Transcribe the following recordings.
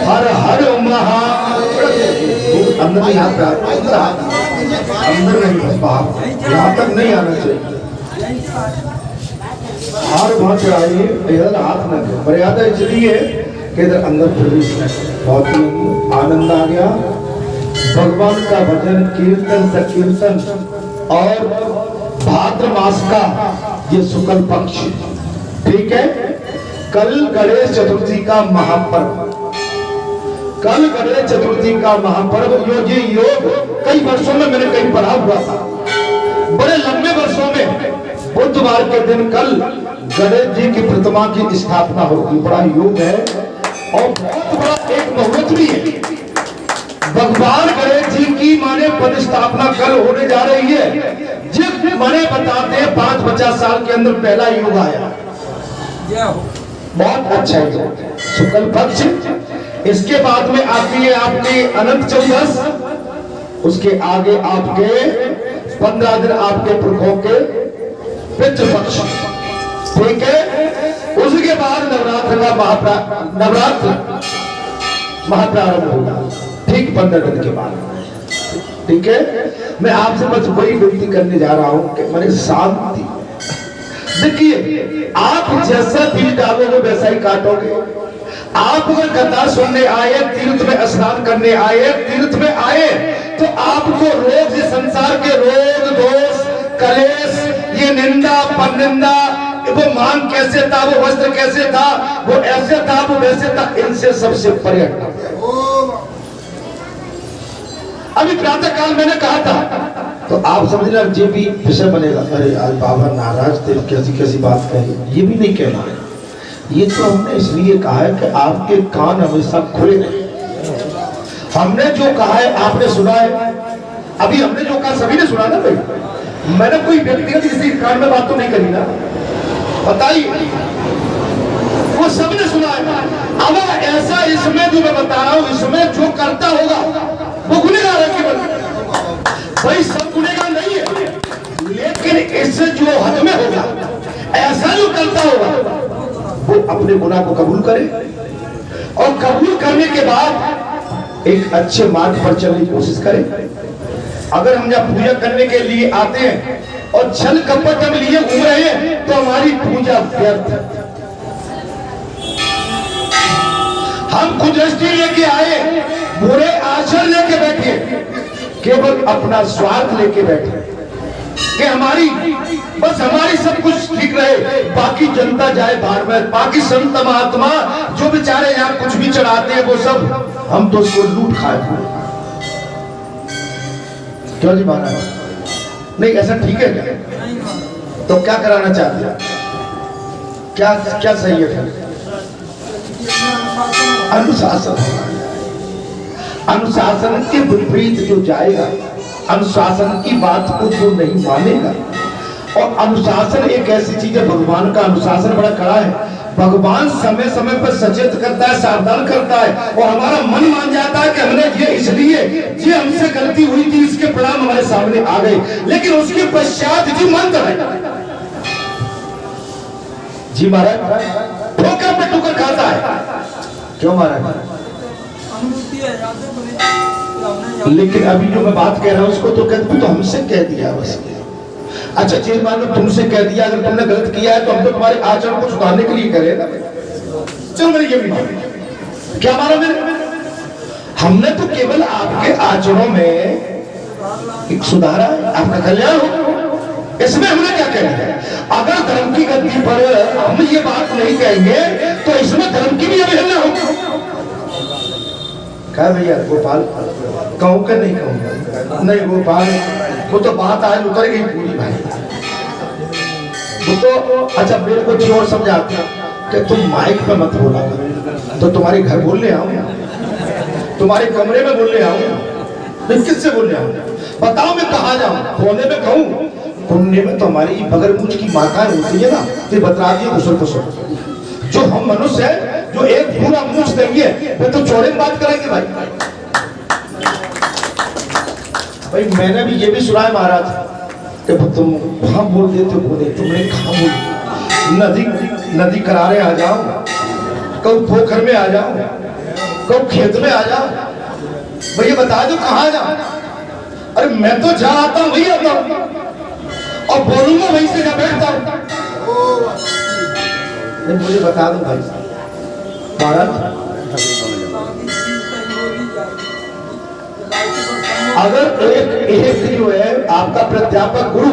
हर हर महा अंदर नहीं हाथ अंदर नहीं बाहर यहाँ तक नहीं आना चाहिए। हार वहां से आइए इधर हाथ न दे। मर्यादा इसलिए कि इधर अंदर प्रवेश है। बहुत ही आनंद आ गया। भगवान का भजन कीर्तन संकीर्तन और भाद्र मास का ये शुक्ल पक्ष, ठीक है। कल गणेश चतुर्थी का महापर्व, कल गणेश चतुर्थी का महापर्व। ये योग कई वर्षों में मैंने कहीं पढ़ा हुआ था, बड़े लंबे वर्षों में बुधवार के दिन कल गणेश जी की प्रतिमा की स्थापना होगी। बड़ा योग है और बहुत बड़ा एक मुहूर्त भी है। भगवान गणेश जी की माने प्रतिष्ठापना कल होने जा रही है। जिस माने बताते हैं 5-50 साल के अंदर पहला योग आया, बहुत अच्छा है शुक्ल पक्ष। इसके बाद में आती है आपकी अनंत चौदस, उसके आगे आपके 15 दिन आपके पुरखों के पितृपक्ष, ठीक है। उसके बाद नवरात्र का नवरात्र महाप्रारंभ होगा, ठीक 15 दिन के बाद, ठीक है। मैं आपसे बस वही विनती करने जा रहा हूं कि मैंने शांति। देखिए आप जैसा बीज डालोगे वैसा ही काटोगे। आप अगर कथा सुनने आए, तीर्थ में स्नान करने आए, तीर्थ में आए, तो आपको रोग, संसार के रोग दोष कलेश, ये निंदा परनिंदा, वो मान कैसे था, वो वस्त्र कैसे था, वो ऐसे था, वो वैसे था, इनसे सबसे परे हटना। अभी प्रातः काल मैंने कहा था, तो आप समझना ये भी विषय बनेगा। अरे आज बाबा नाराज थे, कैसी कैसी बात कही, ये भी नहीं कहना है। ये तो हमने इसलिए कहा है कि आपके कान हमेशा खुले रहे। हमने जो कहा है आपने सुना है। अभी हमने जो कहा सभी ने सुना ना भाई। मैंने कोई व्यक्तिगत किसी कान में बात तो नहीं करी ना, बताइए, वो सबने सुना है। अब ऐसा इसमें जो मैं बता रहा हूं, इसमें जो करता होगा वो गुनहगार है केवल, भाई सब गुनहगार नहीं है, लेकिन इससे जो हद में होगा, ऐसा जो करता होगा वो अपने गुनाह को कबूल करे और कबूल करने के बाद एक अच्छे मार्ग पर चलने की कोशिश करे। अगर हम जब पूजा करने के लिए आते हैं और छल कपट हम लिए घूम रहे हैं तो हमारी पूजा व्यर्थ है। हम कुदृष्टि लेके आए, बुरे आचरण लेके बैठे, केवल अपना स्वार्थ लेके बैठे कि हमारी सब कुछ ठीक रहे, बाकी जनता जाए बाहर में, बाकी संत महात्मा जो बेचारे यहाँ कुछ भी चढ़ाते हैं वो सब हम तो उसको लूट खाए। क्यों जी महाराज? नहीं ऐसा ठीक है क्या? तो क्या कराना चाहते हैं? क्या क्या सही है? अनुशासन, अनुशासन के विपरीत जो जाएगा, अनुशासन की बात को जो नहीं मानेगा, और अनुशासन एक ऐसी चीज है, भगवान का अनुशासन बड़ा कड़ा है। भगवान समय समय पर सचेत करता है, सावधान करता है, और हमारा मन मान जाता है कि हमने ये इसलिए, ये हमसे गलती हुई थी, इसके परिणाम हमारे सामने आ गए, लेकिन उसके पश्चात जी मंत्र है जी महाराज, ठोकर पे ठोकर खाता है। क्यों महाराज? लेकिन अभी जो मैं बात कह रहा हूं उसको तो कहते तो हमसे कह दिया बस। अच्छा चीज मान लो तुमसे कह दिया, अगर तुमने गलत किया है तो हम तो तुम्हारे आचरण को सुधारने के लिए करेगा। चलो मैंने ये भी माना, क्या माना मैंने? हमने तो केवल आपके आचरणों में एक सुधारा, आपका कल्याण हो, इसमें हमने क्या कहना है? अगर धर्म की गति पर हम ये बात नहीं कहेंगे तो इसमें धर्म की भी अवहेलना होगी। क्या भैया गोपाल कहूँ कि नहीं कहूँगा? नहीं गोपाल, वो तो बात आज उतर गई पूरी भाई। वो तो अच्छा मेरे को जो और समझाते कि तुम माइक पे मत बोला, तो तुम्हारे घर बोलने आऊँ, तुम्हारे कमरे में बोलने आऊँ, मैं किससे बोलने आऊँ? बताओ मैं कहाँ जाऊँ? कोने में कहूँ? पुण्य में तो हमारी बगल मुझ की माताएं होती है ना, तो बता दिए घुसर फुसर। जो हम मनुष्य है, जो एक पूरा मुझ देंगे वो तो चौड़े में बात करेंगे भाई। भाई मैंने भी ये भी सुना है महाराज कि तुम वहां बोल देते बोले, तुमने कहा बोली, नदी नदी किनारे आ जाओ, कभी पोखर में आ जाओ, तो खेत में आ जा, भैया बता दो कहाँ जा। अरे मैं तो जा आता हूँ वही आता हूँ और बोलूंगा वहीं से जा बैठता हूँ। मुझे बता दो भाई महाराज, अगर एक जो है आपका प्राध्यापक गुरु,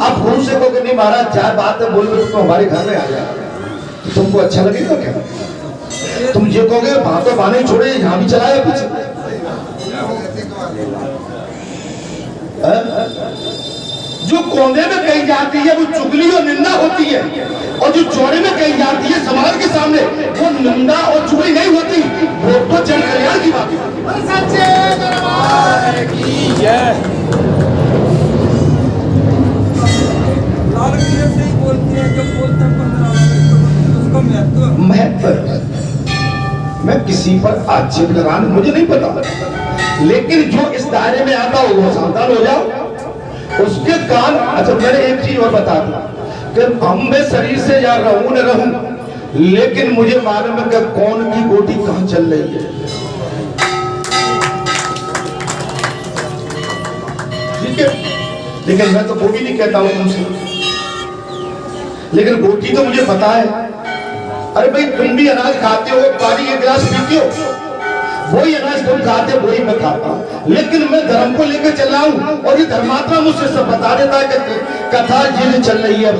आप गुरु से कहोगे नहीं महाराज चार बात है बोल रहे तो हमारे घर में आ जाए, तो तुमको अच्छा लगेगा क्या? तुम ये कहोगे वहां तो बाने छोड़े यहाँ भी चलाया कुछ। जो कोने में कही जाती है वो चुगली और निंदा होती है, और जो चौड़े में कही जाती है समाज के सामने वो निंदा और चुगली नहीं होती, वो तो जन कल्याण की बात है। सच्चे दरबार की जय। महत्व मैं किसी पर आक्षेप लगाना मुझे नहीं पता, लेकिन जो इस दायरे में आता हो वो सावधान हो जाओ, उसके कान। अच्छा मैंने एक चीज और बता दी कि हम में शरीर से या रहूं न रहूं, लेकिन मुझे मालूम है कि कौन की गोटी कहां चल रही है। ठीक है, लेकिन मैं तो वो भी नहीं कहता हूं तुमसे, लेकिन गोटी तो मुझे पता है। अरे भाई तुम भी अनाज खाते हो, पानी के गिलास पीते हो, वही अनाज तुम खाते वही मैं खाता हूं, लेकिन मैं धर्म को लेकर चल रहा हूं और ये धर्मात्मा मुझसे सब बता देता है कि कथा ये चल रही है।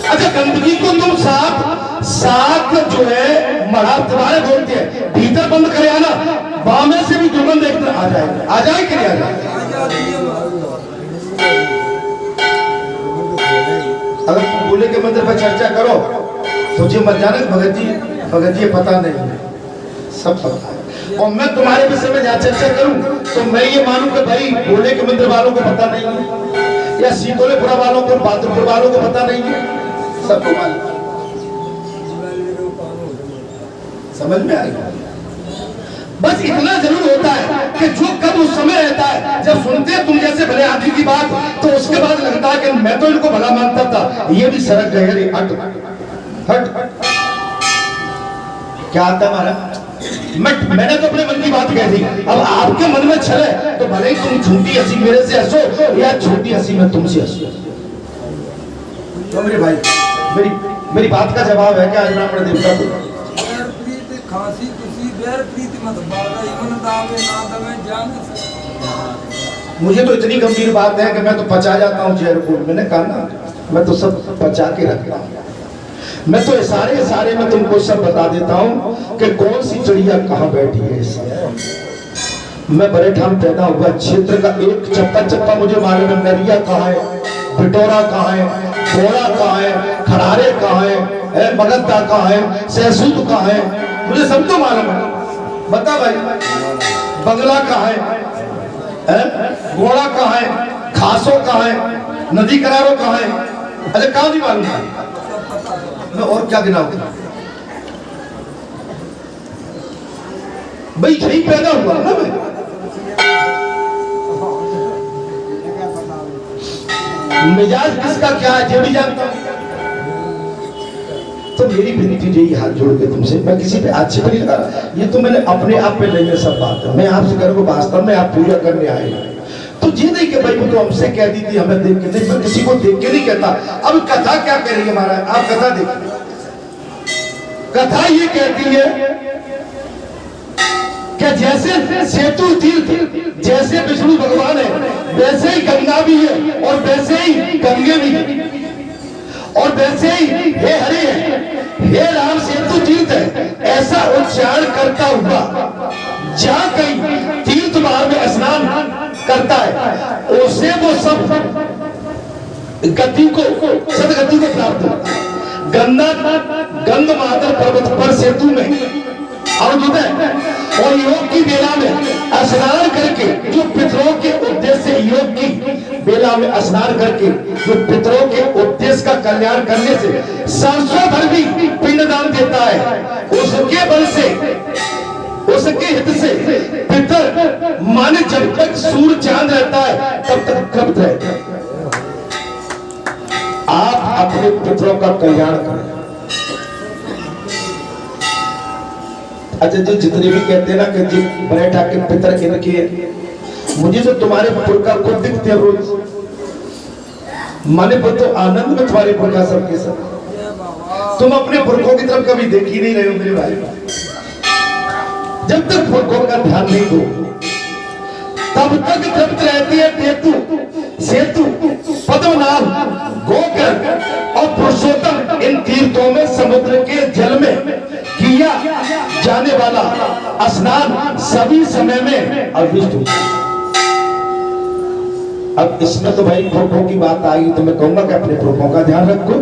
अच्छा गंदगी को तुम साथ जो है मढ़ा तुम्हारे बोलते हैं भीतर बंद करे आना, बामे से भी दुर्गंध देखने आ जाएगा, आ जाए कि नहीं आ जाए? अगर तुम बोले के मंदिर पर चर्चा करो तुझे मत जाने भगत जी पता नहीं है, सब पता है। और मैं तुम्हारे विषय में जहाँ चर्चा करूं तो मैं ये मानूं कि भाई बोले के मंदिर वालों को पता नहीं है, या सीतोलेपुरा वालों को, बहादुरपुर वालों को पता नहीं है, सबको मालूम। समझ में आएगा? बस इतना जरूर होता है कि जो कब उस समय रहता है जब सुनते हैं तुम जैसे भले आदमी की बात, तो उसके बाद लगता है कि मैं तो इनको भला मानता था, ये भी सड़क गए। हट क्या आता है महाराज? मैंने तो अपने मन की बात कह दी, अब आपके मन में छल है तो भले ही तुम झूठी हंसी मेरे से हंसो या झूठी हंसी में तुमसे हंसो। तो मेरे भाई मेरी बात का जवाब है क्या आज ब्राह्मण देवता को? खांसी खुशी बैर प्रीति मत बाधा इमन दावे ना दवे जान। मुझे तो इतनी गंभीर बात है कि मैं तो पचा जाता हूँ जयपुर। मैंने कहा ना मैं तो सब पचा के रखता हूँ, मैं तो सारे में तुमको सब बता देता हूँ कि कौन सी चिड़िया कहाँ बैठी है। मैं बड़े ठाम पैदा हुआ, क्षेत्र का एक चप्पा मुझे मालूम है, नरिया कहाँ है, पिटोरा कहाँ है, बोरा कहाँ है, खड़ारे कहाँ है, मगद्दा कहाँ है, सहसूद कहाँ है, मुझे सब तो मालूम है। बता भाई बंगला कहाँ है, घोड़ा कहाँ है, खासो कहाँ है, नदी किनारों कहाँ है? अरे कहाँ नहीं मालूम है? मैं और क्या गिनाऊंगा भाई? यही पैदा हुआ ना मैं, मिजाज किसका क्या है ये भी जानता हूं। तो मेरी विनती यही हाथ जोड़ के तुमसे, मैं किसी पे आक्षेप नहीं लगा, ये तो मैंने अपने आप पे नहीं है सब बात है। मैं आपसे कह रहा हूं वास्तव में आप पूजा करने आए, तो ये नहीं कि भाई वो तो हमसे कह दी थी हमें देख के, नहीं मैं किसी को देख के नहीं कहता। अब कथा क्या कह रही है महाराज? आप कथा देखिए, कथा ये कहती है कि जैसे सेतु तीर्थ जैसे विष्णु भगवान है वैसे ही गंगा भी है, और वैसे ही गंगे भी है, और वैसे ही हे हरि है, हे राम सेतु तीर्थ है। ऐसा उच्चारण करता हुआ जहाँ कहीं तीर्थ मार्ग में स्नान करता है उसे वो सब गति को सदगति को प्राप्त होता है। गंध मातर पर्वत पर सेतु में अवधुत है, और योग की बेला में स्नान करके जो पितरों के उद्देश्य से, योग की बेला में स्नान करके जो पितरों के उद्देश्य का कल्याण करने से सरसों भर भी पिंडदान देता है, उसके बल से, उसके हित से पितर माने जब तक सूर्य चांद रहता है तब तक तृप्त रहते हैं। आप अपने पितरों का कल्याण करें, अच्छा जो जितने भी कहते हैं ना कि जी बड़े ठाके पितर के रखे, मुझे तो तुम्हारे पुरखा को दिखते हैं रोज, माने पर तो आनंद में तुम्हारे पुरखा सबके सब। तुम अपने पुरखों की तरफ कभी देख ही नहीं रहे हो मेरे भाई। जब तक पुरखों का ध्यान नहीं दो तब तक तृप्त रहती है केतु, सेतु, पद्मनाभ, गोकर्ण और पुरुषोत्तम। इन तीर्थों में समुद्र के जल में किया जाने वाला स्नान सभी समय में अभिष्ट होता है। अब इसमें तो भाई पुरखों की बात आई तो मैं कहूंगा कि अपने पुरखों का ध्यान रखो,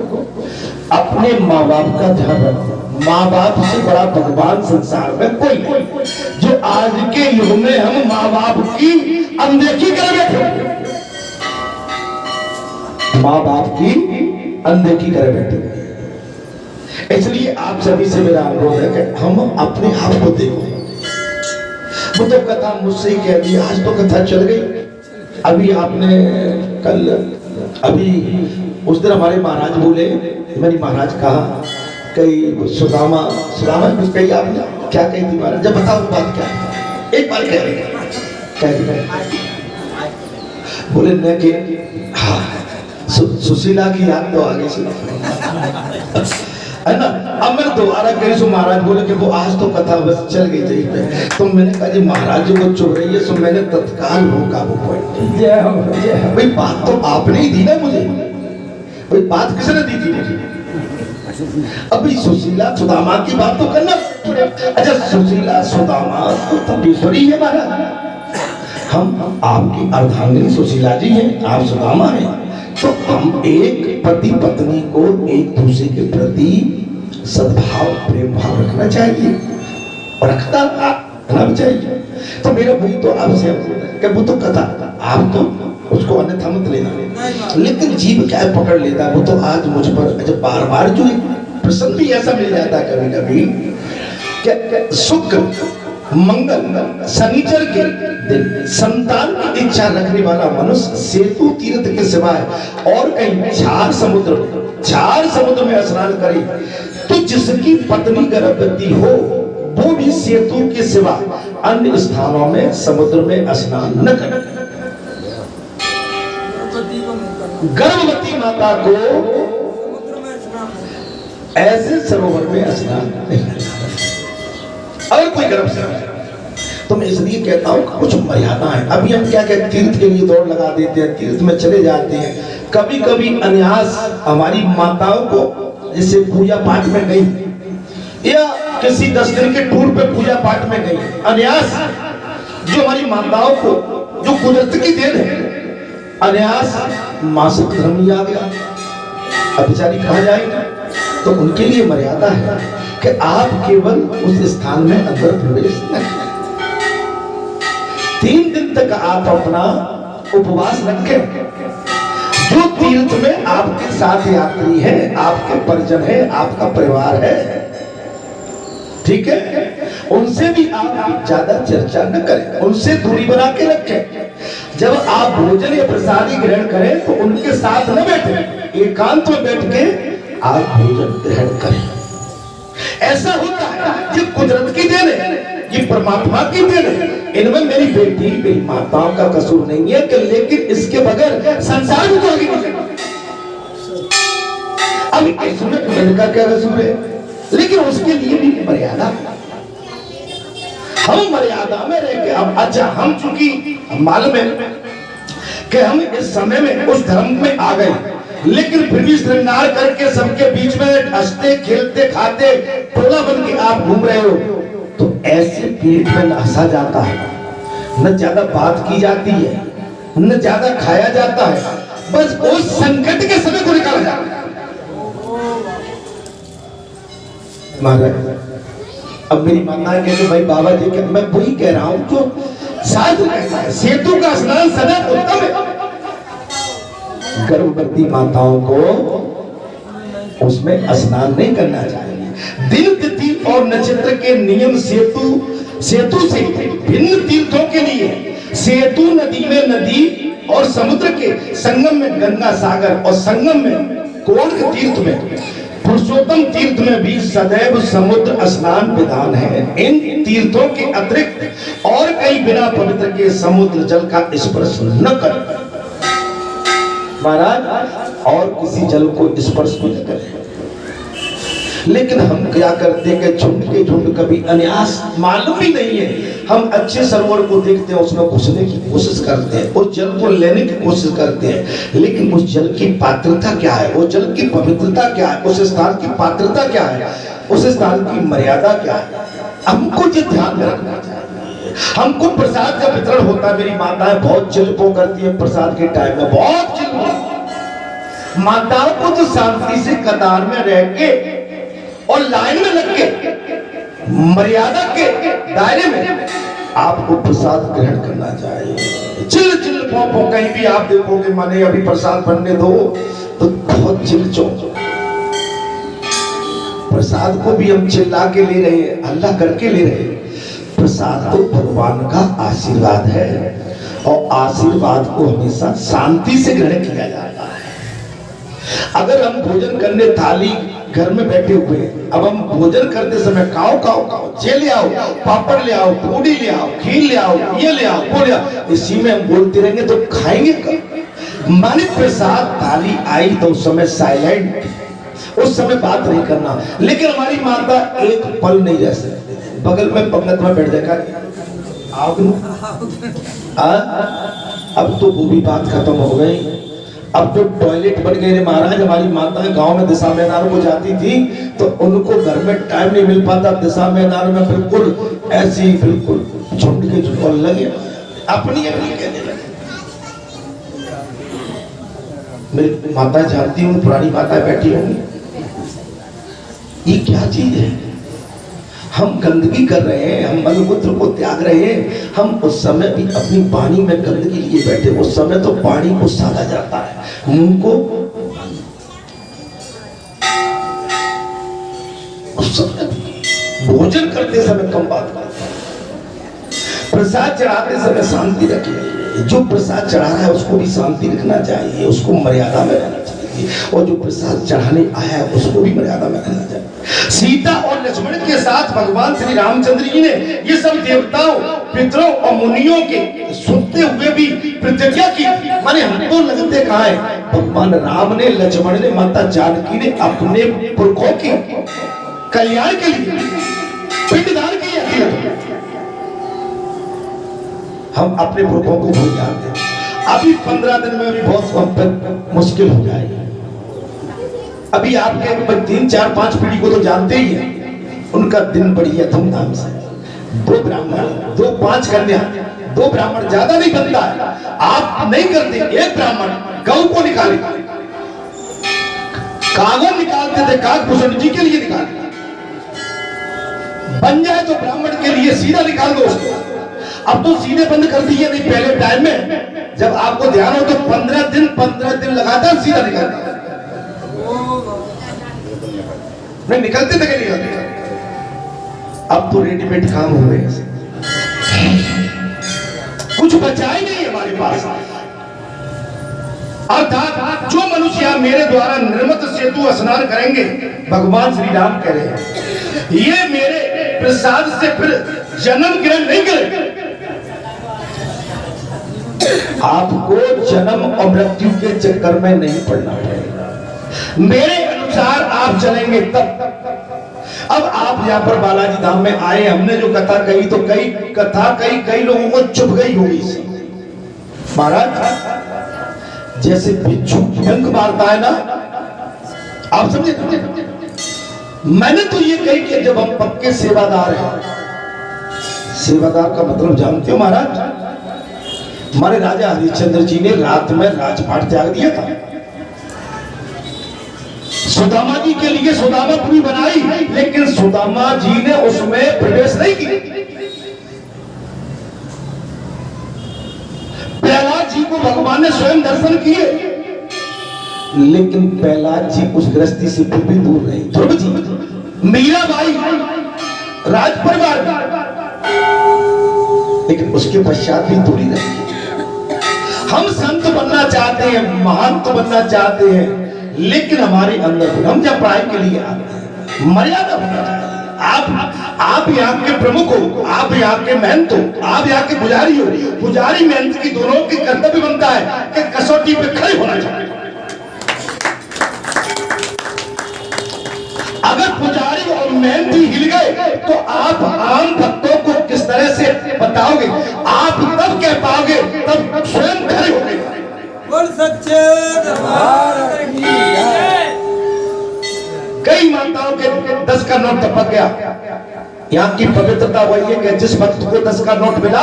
अपने माँ बाप का ध्यान रखो। माँ बाप से बड़ा भगवान संसार में कोई नहीं। जो आज के युग में हम माँ बाप की अनदेखी कर बैठे, माँ बाप की अनदेखी कर बैठे। इसलिए आप सभी से मेरा अनुरोध है कि हम अपने आप को देखो। वो तो कथा मुझसे ही कह दी, आज तो कथा चल गई। अभी आपने कल अभी उस दिन हमारे महाराज बोले, मेरी महाराज कहा कई सुदामा कुछ कही आपने, क्या कही थी महाराज? जब बताओ बात क्या है? एक बार कह रहे बोले न कि हाँ सुशीला की याद तो आगे से है ना। अब मैं दोबारा कही सो महाराज बोले कि वो आज तो कथा बस चल गई थी पे, तो मैंने कहा जी महाराज जो चुभ रही है सो मैंने तत्काल रोका वो पॉइंट। भाई बात तो आपने ही दी ना मुझे, भाई बात किसने दी थी मुझे? अभी सुशीला सुदामा की बात तो करना। अच्छा सुशीला सुदामा तो तपेश्वरी है महाराज, हम आपकी अर्धांगिनी सुशीला जी हैं, आप सुदामा हैं, तो हम एक पति पत्नी को एक दूसरे के प्रति सद्भाव प्रेम भाव रखना चाहिए और रखना भी चाहिए। तो मेरा भाई तो आपसे कि वो तो कथा आप तो उसको अन्यथा मत लेना, लेकिन जीव क्या पकड़ लेता है वो तो आज मुझ पर जब बार बार जो प्रसन्न भी ऐसा मिल जाता है कभी कभी शुक्र मंगल शनिचर के दिन संतान की इच्छा रखने वाला मनुष्य सेतु तीर्थ के सिवाय और कहीं चार समुद्र में स्नान करे तो जिसकी पत्नी गर्भवती हो वो भी सेतु के सिवा अन्य स्थानों में समुद्र में स्नान न करे। गर्भवती माता को ऐसे सरोवर में स्नान नहीं करना। अगर कोई गर्भ से तो मैं इसलिए कहता हूँ कुछ मर्यादा है। अभी हम क्या कहते तीर्थ के लिए दौड़ लगा देते हैं, तीर्थ में चले जाते हैं। कभी कभी अन्यास हमारी माताओं को जैसे पूजा पाठ में गई या किसी 10 दिन के टूर पे पूजा पाठ में गई, अन्यास जो हमारी माताओं को जो कुदरत की देन है, अन्यास मासिक धर्म आ गया, अब बेचारी कहा जाएगी। तो उनके लिए मर्यादा है कि आप केवल उस स्थान में अंदर प्रवेश न करें। 3 दिन तक आप अपना उपवास रखें। जो तीर्थ में आपके साथ यात्री है, आपके परिजन है, आपका परिवार है, ठीक है, उनसे भी आप ज्यादा चर्चा न करें, उनसे दूरी बना के रखें। जब आप भोजन या प्रसादी ग्रहण करें तो उनके साथ न बैठें, एकांत में बैठ के आप भोजन ग्रहण करें। ऐसा होता है ये कुदरत की देन है, ये परमात्मा की देन है। इनमें मेरी बेटी मेरी माताओं का कसूर नहीं है कि लेकिन इसके बगैर संसार भी तो आगे नहीं चलेगा। अब इसमें इनका क्या कसूर है, लेकिन उसके लिए भी मर्यादा, हम मर्यादा में रह के। अब अच्छा हम चूंकि मालूम है कि हम इस समय में उस धर्म में आ गए, लेकिन फिर भी श्रृंगार करके सबके बीच में हंसते खेलते खाते टोला बन के आप घूम रहे हो, तो ऐसे पेट में हंसा जाता है, न ज्यादा बात की जाती है, न ज्यादा खाया जाता है, बस उस संकट के समय को निकाला जाता है। अब मेरी माता कहते भाई बाबा जी के, मैं वही कह रहा हूं जो शास्त्र कहता है, सेतु का स्नान सदा उत्तम है। गर्भवती माताओं को उसमें स्नान नहीं करना चाहिए। दिन तिथि और नक्षत्र के नियम सेतु से भिन्न तीर्थों के लिए सेतु नदी में नदी और समुद्र के संगम में गंगा सागर और संगम में कोण तीर्थ में पुरुषोत्तम तीर्थ में भी सदैव समुद्र स्नान विधान है। इन तीर्थों के अतिरिक्त और कई बिना पवित्र के समुद्र जल का स्पर्श न कर। महाराज और किसी जल को स्पर्श न करें। लेकिन हम क्या करते हैं कि झुंड के झुंड कभी अन्यास मालूम ही नहीं है, हम अच्छे सरोवर को देखते हैं, उसमें घुसने की कोशिश करते हैं, उस जल को लेने की कोशिश करते हैं, लेकिन उस जल की पात्रता क्या है, उस जल की पवित्रता क्या है, उस स्थान की पात्रता क्या है, उस स्थान की मर्यादा क्या है, हमको ये ध्यान में रखना चाहिए। हमको प्रसाद का वितरण होता है, मेरी माताएं बहुत चिल्पो करती है प्रसाद के टाइम में, बहुत चिल्पो। माताओं को तो शांति से कतार में रह के और लाइन में लग के मर्यादा के दायरे में आपको प्रसाद ग्रहण करना चाहिए। चिल चिल पो कहीं भी आप देखोगे माने अभी प्रसाद बनने दो तो बहुत चिल्चो। प्रसाद को भी हम चिल्ला के ले रहे हैं, अल्लाह करके ले रहे हैं। प्रसाद तो भगवान का आशीर्वाद है और आशीर्वाद को हमेशा शांति से ग्रहण किया जाता है। अगर हम भोजन करने थाली घर में बैठे हुए, अब हम भोजन करते समय खाओ खाओ खाओ, जे ले आओ, पापड़ ले आओ, पूड़ी ले आओ, खीर ले आओ, ये ले आओ, वो ले आओ, इसी में हम बोलते रहेंगे तो खाएंगे कब? माने प्रसाद थाली आई तो उस समय साइलेंट, उस समय बात नहीं करना। लेकिन हमारी माता एक पल नहीं रह सकती, बगल में पंगत में बैठ जाएगा, आओ अब तो वो भी बात खत्म हो गई। अब तो टॉयलेट बन गए महाराज। हमारी माताएं गांव में दिशा मैदान को जाती थी तो उनको घर में टाइम नहीं मिल पाता, दिशा मैदान में बिल्कुल ऐसी बिल्कुल झुंड के झुंड लगे, अपनी अपनी कहने लगे। मेरी माता जानती हूँ, पुरानी माता बैठी होंगी, ये क्या चीज है? हम गंदगी कर रहे हैं, हम मलमूत्र को त्याग रहे हैं, हम उस समय भी अपनी वाणी में गंदगी लिए बैठे। उस समय तो वाणी को साधा जाता है, मुंह को उस समय भोजन करते समय कम बात करते हैं। प्रसाद चढ़ाते समय शांति रखिए। जो प्रसाद चढ़ा रहा है उसको भी शांति रखना चाहिए, उसको मर्यादा में रहना चाहिए, और जो प्रसाद चढ़ाने आया है उसको भी मर्यादा में रहना चाहिए। सीता और लक्ष्मण के साथ भगवान श्री रामचंद्र जी ने ये सब देवताओं, पितरों और मुनियों के सुनते हुए भी प्रतिज्ञा की। माने हमको लगते कहाँ है, भगवान राम ने, लक्ष्मण ने, माता जानकी ने अपने पुरखों की कल्याण के लिए पिंडदान किया। हम अपने पुरखों को भूल जाते हैं। अभी 15 दिन में भी बहुत मुश्किल हो जाएगी। अभी आपके 3, 4, 5 पीढ़ी को तो जानते ही हैं, उनका दिन बढ़िया धूमधाम से 2 ब्राह्मण, 2, 5 कन्या, 2 ब्राह्मण, ज्यादा नहीं बनता है। आप नहीं करते, 1 ब्राह्मण गौ को निकाले, कागज निकालते थे, कागभूषण जी के लिए निकालते, बन जाए तो ब्राह्मण के लिए सीधा निकाल दो उसको। अब तो सीधे बंद कर दिए, नहीं पहले टाइम में जब आपको ध्यान हो तो 15 दिन लगातार सीधा निकालते नहीं, निकलते थे, निकलते। अब तो रेडीमेड काम हो गए, कुछ बचा ही नहीं हमारे पास। अर्थात जो मनुष्य मेरे द्वारा निर्मित सेतु स्नान करेंगे, भगवान श्री राम कह रहे हैं, ये मेरे प्रसाद से फिर जन्म ग्रहण नहीं करेंगे। आपको जन्म और मृत्यु के चक्कर में नहीं पड़ना पड़ेगा, मेरे अनुसार आप चलेंगे तब। अब आप यहाँ पर बालाजी धाम में आए, हमने जो कथा कही तो कई लोगों को चुभ गई होगी। महाराज जैसे बिच्छू डंक मारता है ना, आप समझे? मैंने तो ये कही कि जब हम पक्के सेवादार हैं, सेवादार का मतलब जानते हो महाराज? हमारे राजा हरिश्चंद्र जी ने रात में राजपाट त्याग दिया था, सुदामा जी के लिए सुदामापुरी बनाई, लेकिन सुदामा जी ने उसमें प्रवेश नहीं किया। प्रहलाद जी को भगवान ने स्वयं दर्शन किए, लेकिन प्रहलाद जी उस गृहस्थी से फिर भी दूर रहे। ध्रुव जी, मीराबाई, राज परिवार, लेकिन उसके पश्चात भी दूरी रही। हम संत बनना चाहते हैं, महंत बनना चाहते हैं, लेकिन हमारे अंदर हम जब पढ़ाई के लिए आते मर्यादा होना चाहिए। आप यहाँ के प्रमुख हो, आप यहाँ के महंत हो, आप यहाँ के पुजारी हो। पुजारी महंत की दोनों की कर्तव्य बनता है कि कसौटी पे खड़े होना चाहिए। अगर पुजारी और महंत ही हिल गए तो आप आम भक्तों को किस तरह से बताओगे? आप तब कह पाओगे तब स्वयं खड़े हो गए। बोल सच्चे दरबार की जय। कई माताओं के 10 का नोट टपक गया। यहाँ की पवित्रता वही है कि जिस भक्त को 10 का नोट मिला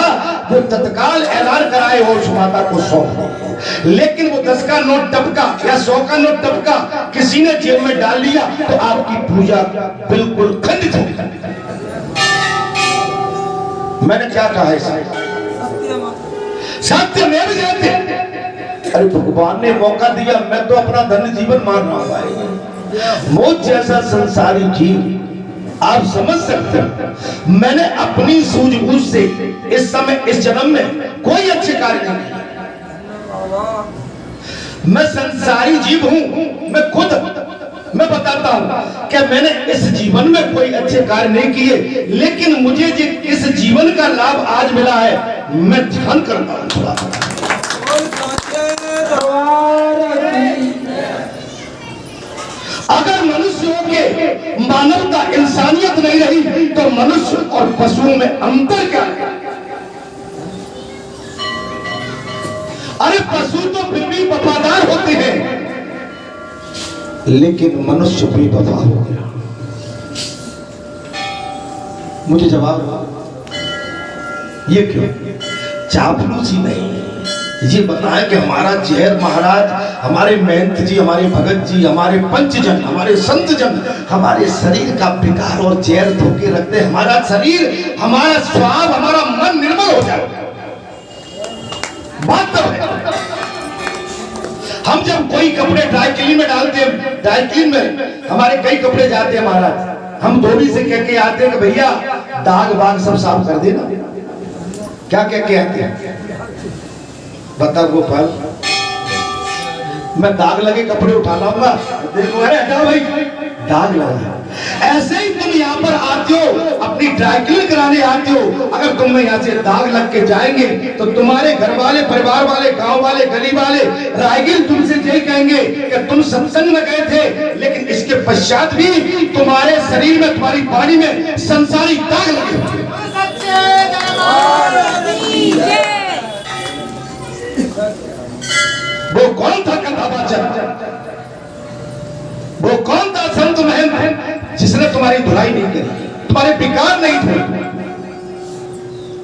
वो तत्काल ऐलान कराए और उस माता को सौंप। लेकिन वो 10 का नोट टपका या 100 का नोट टपका किसी ने जेब में डाल लिया तो आपकी पूजा बिल्कुल खंडित हो गई। मैंने क्या कहा है? सत्य में भी जाते। अरे भगवान ने मौका दिया, मैं तो अपना धन्य जीवन मान रहा हूं। मुझ जैसा संसारी जीव आप समझ सकते हैं। मैंने अपनी सूझबूझ से इस समय इस जन्म में कोई अच्छे कार्य नहीं किए। मैं संसारी जीव हूं। मैं बताता हूं कि मैंने इस जीवन में कोई अच्छे कार्य नहीं किए, लेकिन मुझे जो इस जीवन का लाभ आज मिला है मैं ध्यान करता हूं। अगर मनुष्यों के मानवता इंसानियत नहीं रही तो मनुष्य और पशुओं में अंतर क्या है? अरे पशु तो फिर भी वफादार होते हैं, लेकिन मनुष्य बेवफा हो गया। मुझे जवाब ये क्यों? चापलूसी नहीं, ये बताया कि हमारा जहर महाराज, हमारे महंत जी, हमारे भगत जी, हमारे पंचजन, हमारे संतजन हमारे शरीर का विकार और जहर धोके रखते। हमारा शरीर, हमारा स्वाब, हमारा मन निर्मल हो जाए। बात तो है। हम जब कोई कपड़े ड्राई क्लीन में डालते हैं, ड्राई क्लीन में हमारे कई कपड़े जाते हैं महाराज, हम धोबी से कह के आते हैं कि भैया दाग बाग सब साफ कर देना। क्या कह के आते हैं? बता गोपाल, मैं दाग लगे कपड़े उठा लाऊंगा। देखो अरे हटाओ भाई, दाग लगा। ऐसे ही तुम यहाँ पर आते हो, अपनी ड्राई क्लीन कराने आते हो। अगर तुम यहाँ से दाग लग के जाएंगे तो तुम्हारे घर वाले, परिवार वाले, गांव वाले, गली वाले, राहगीर तुमसे यही कहेंगे कि तुम सत्संग में गए थे, लेकिन इसके पश्चात भी तुम्हारे शरीर में, तुम्हारी बॉडी में संसारी दाग लगे। वो कौन था कथावाचक? वो कौन था संत महंत जिसने तुम्हारी धुलाई नहीं करी, तुम्हारे विकार नहीं थे?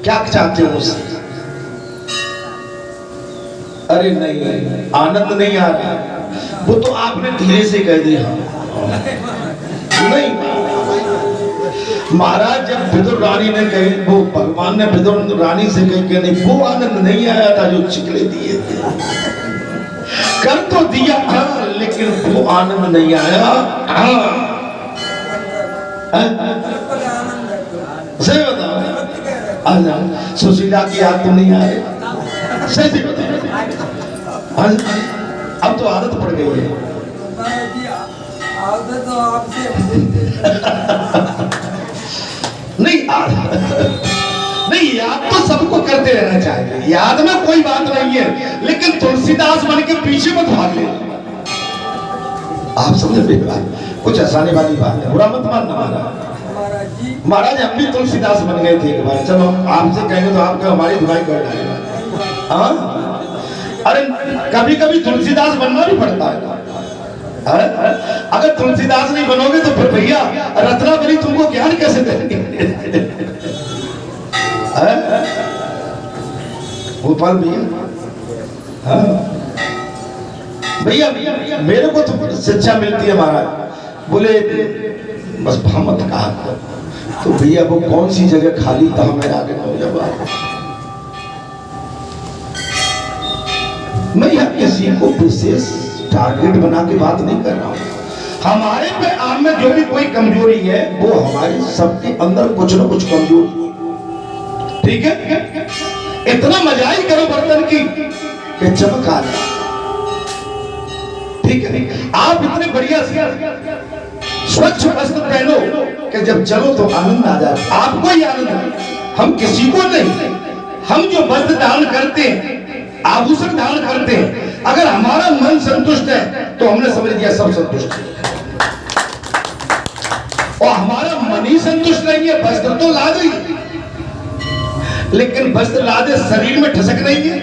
क्या चाहते हो उससे? अरे नहीं, आनंद नहीं आ रहा। वो तो आपने धीरे से कह दिया। नहीं महाराज, जब विदुर रानी ने कही, वो भगवान ने विदुर रानी से कही कि नहीं, वो आनंद नहीं आया था जो चिकले दिए थे। कर तो दिया हाँ, लेकिन वो आनंद नहीं आया। हाँ सही बताओ, सुशीला की याद तो नहीं आ रही? सही बताओ। अब तो आदत पड़ गई है। आदत तो आपसे नहीं नहीं, याद तो सबको करते रहना चाहिए, याद में कोई बात नहीं है, लेकिन तुलसीदास बन के पीछे मत भाग ले। आप समझ रहे बात? कुछ हंसाने वाली बात है, बुरा मत मानना महाराज। हम भी तुलसीदास बन गए थे एक बार। चलो आपसे कहेंगे तो आपका हमारी धुलाई कर डालेगा। हाँ, अरे कभी कभी तुलसीदास बनना भी पड़ता है। अगर तुलसीदास नहीं बनोगे तो फिर भैया रत्नावली तुमको ज्ञान कैसे देंगे? गोपाल भैया, भैया मेरे को तो शिक्षा मिलती है महाराज। बोले बस मत कहा तो भैया वो कौन सी जगह खाली था मेरे आगे जवाब। मैं यहाँ किसी को विशेष टारगेट बना के बात नहीं कर रहा हूँ। हमारे पे आप में जो भी कोई कमजोरी है वो हमारे सबके अंदर कुछ ना कुछ कमजोरी, ठीक है? इतना मजाई करो बर्तन की कि चमक आ जाए, ठीक है? आप इतने बढ़िया स्वच्छ वस्त्र पहनो कि जब चलो तो आनंद आ जाए। आपको ही आनंद है, हम किसी को नहीं। हम जो वस्त्र धारण करते हैं, आभूषण धारण करते हैं, अगर हमारा मन संतुष्ट है तो हमने समझ लिया सब संतुष्ट है। और हमारा मन ही संतुष्ट नहीं है, वस्त्र तो ला रही है, लेकिन वस्त्र लादे शरीर में ठसक नहीं है,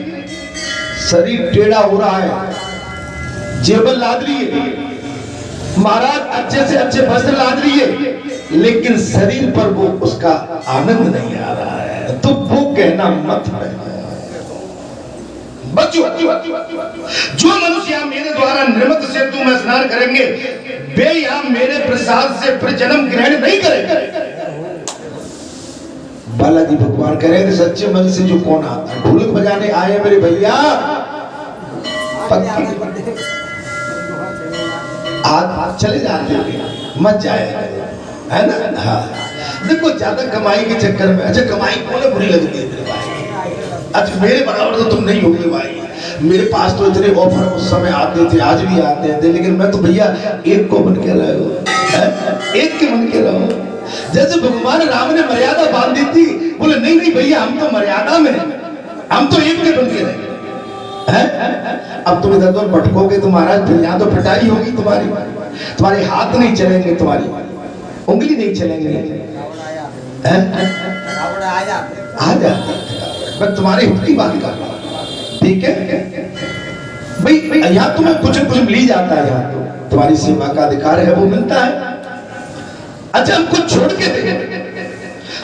शरीर टेढ़ा हो रहा है। जेबल लाद रही है, महाराज अच्छे से अच्छे वस्त्र लाद रही है, लेकिन शरीर पर वो उसका आनंद नहीं आ रहा है, तो वो कहना मत है। बच्चों, जो मनुष्य यहाँ मेरे द्वारा निर्मित सेतु में स्नान करेंगे, वे यहाँ मेरे प्रसाद से फिर जन्म ग्रहण नहीं करेंगे। बालाजी भगवान कह रहे हैं सच्चे मन से जो कौन आता है, ढोलक बजाने आए मेरे भैया, हाथ चले जाते मत जाए, है ना। हाँ, देखो ज्यादा कमाई के चक्कर में, अच्छा कमाई कौन बुरी लगती है मेरे भाई, अच्छा मेरे बराबर तो तुम नहीं होगे भाई। मेरे पास तो इतने ऑफर उस समय आते थे, आज भी आते हैं, लेकिन मैं तो भैया एक को बन के रहा हूँ, एक के बन के रहा हूँ। जैसे भगवान राम ने मर्यादा बांध दी थी, बोले नहीं नहीं भैया हम तो मर्यादा में, हम तो एक के बन के रहे। अब तुम इधर उधर भटकोगे तो महाराज फिर यहाँ तो पिटाई होगी तुम्हारी, तुम्हारे हाथ नहीं चलेंगे, तुम्हारी उंगली नहीं चलेंगे, आ जाते। मैं तुम्हारी हुक्म की बात कर रहा हूँ, ठीक है भाई। यहाँ तुम्हें कुछ कुछ मिल जाता है, यहाँ तो तुम्हारी सेवा का अधिकार है, वो मिलता है। अच्छा हम कुछ छोड़ के देंगे,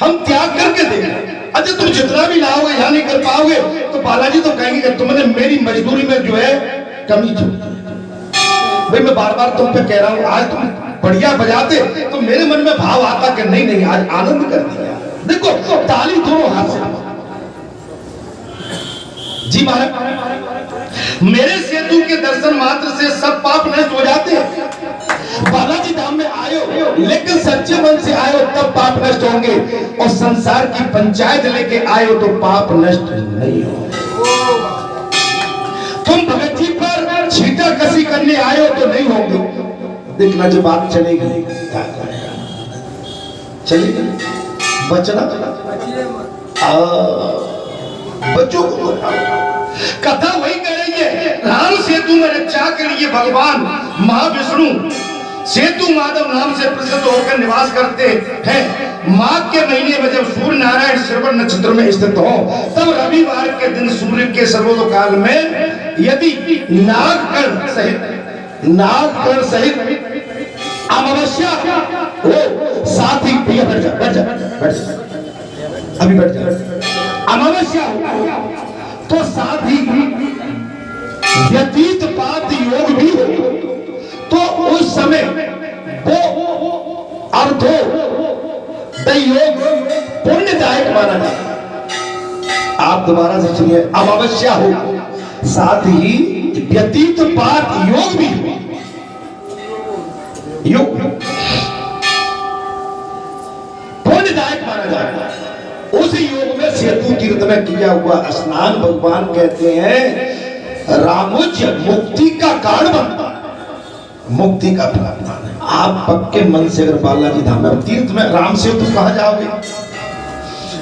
हम त्याग करके देंगे। अच्छा तुम जितना भी लाओगे यहाँ नहीं कर पाओगे तो बालाजी तो कहेंगे कि तुमने मेरी मजदूरी में जो है कमी छोड़ी। भाई मैं बार बार तुम पे कह रहा हूँ, आज तुम बढ़िया बजाते तो मेरे मन में भाव आता कि नहीं नहीं आज आनंद कर दिया। देखो ताली दोनों हाथ से जी महाराज, मेरे सेतु के दर्शन मात्र से सब पाप नष्ट हो जाते हैं। बालाजी धाम में आयो, लेकिन सच्चे मन से आयो तब पाप नष्ट होंगे, और संसार की पंचायत लेके आयो तो पाप नष्ट नहीं होगा। तुम भगत जी पर छीटा कसी करने आयो तो नहीं होंगे। देखना जो बात चलेगी चलेगी, बचना बच्चों को कथा वही कह रही है। राम सेतु में रक्षा के लिए भगवान महाविष्णु सेतु माधव नाम से प्रसिद्ध होकर निवास करते हैं। माघ के महीने में जब सूर्य नारायण श्रवण नक्षत्र में स्थित हो, तब रविवार के दिन सूर्य के सर्वोदय काल में यदि नागकर्ण सहित अमावस्या हो, साथ ही बैठ जा अभी बैठ जा, अमावस्या हो तो साथ ही व्यतीत पात योग भी हो, तो उस समय वो अर्धो योग पुण्यदायक माना जाता। आप दोबारा से सुनिए, अमावस्या हो साथ ही व्यतीत पात योग भी हो, योग पुण्यदायक माना जाता है। उस योग में सेतु तीर्थ में किया हुआ स्नान भगवान कहते हैं रामुज मुक्ति का कारण बनता है, मुक्ति का प्रावधान है। आप पक्के मन से अगर बालाजी धाम में तीर्थ में राम सेतु कहाँ जाओगे,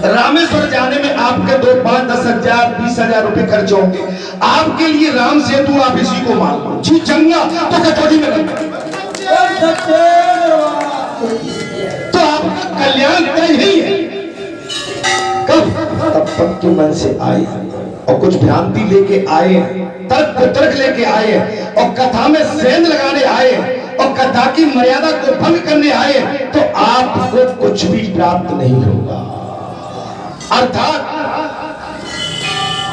रामेश्वर जाने में आपके 2, 5, 10 हजार 20 हजार रुपए खर्च होंगे। आपके लिए राम सेतु आप इसी को मान लो जी, चंगा तो कचौड़ी में तो आपका कल्याण तय ही है। कब तब पक्के मन से आए और कुछ भ्रांति लेके आए, तर्क कुतर्क लेके आए और कथा में सेंध लगाने आए और कथा की मर्यादा को भंग करने आए, तो आपको कुछ भी प्राप्त नहीं होगा। अर्थात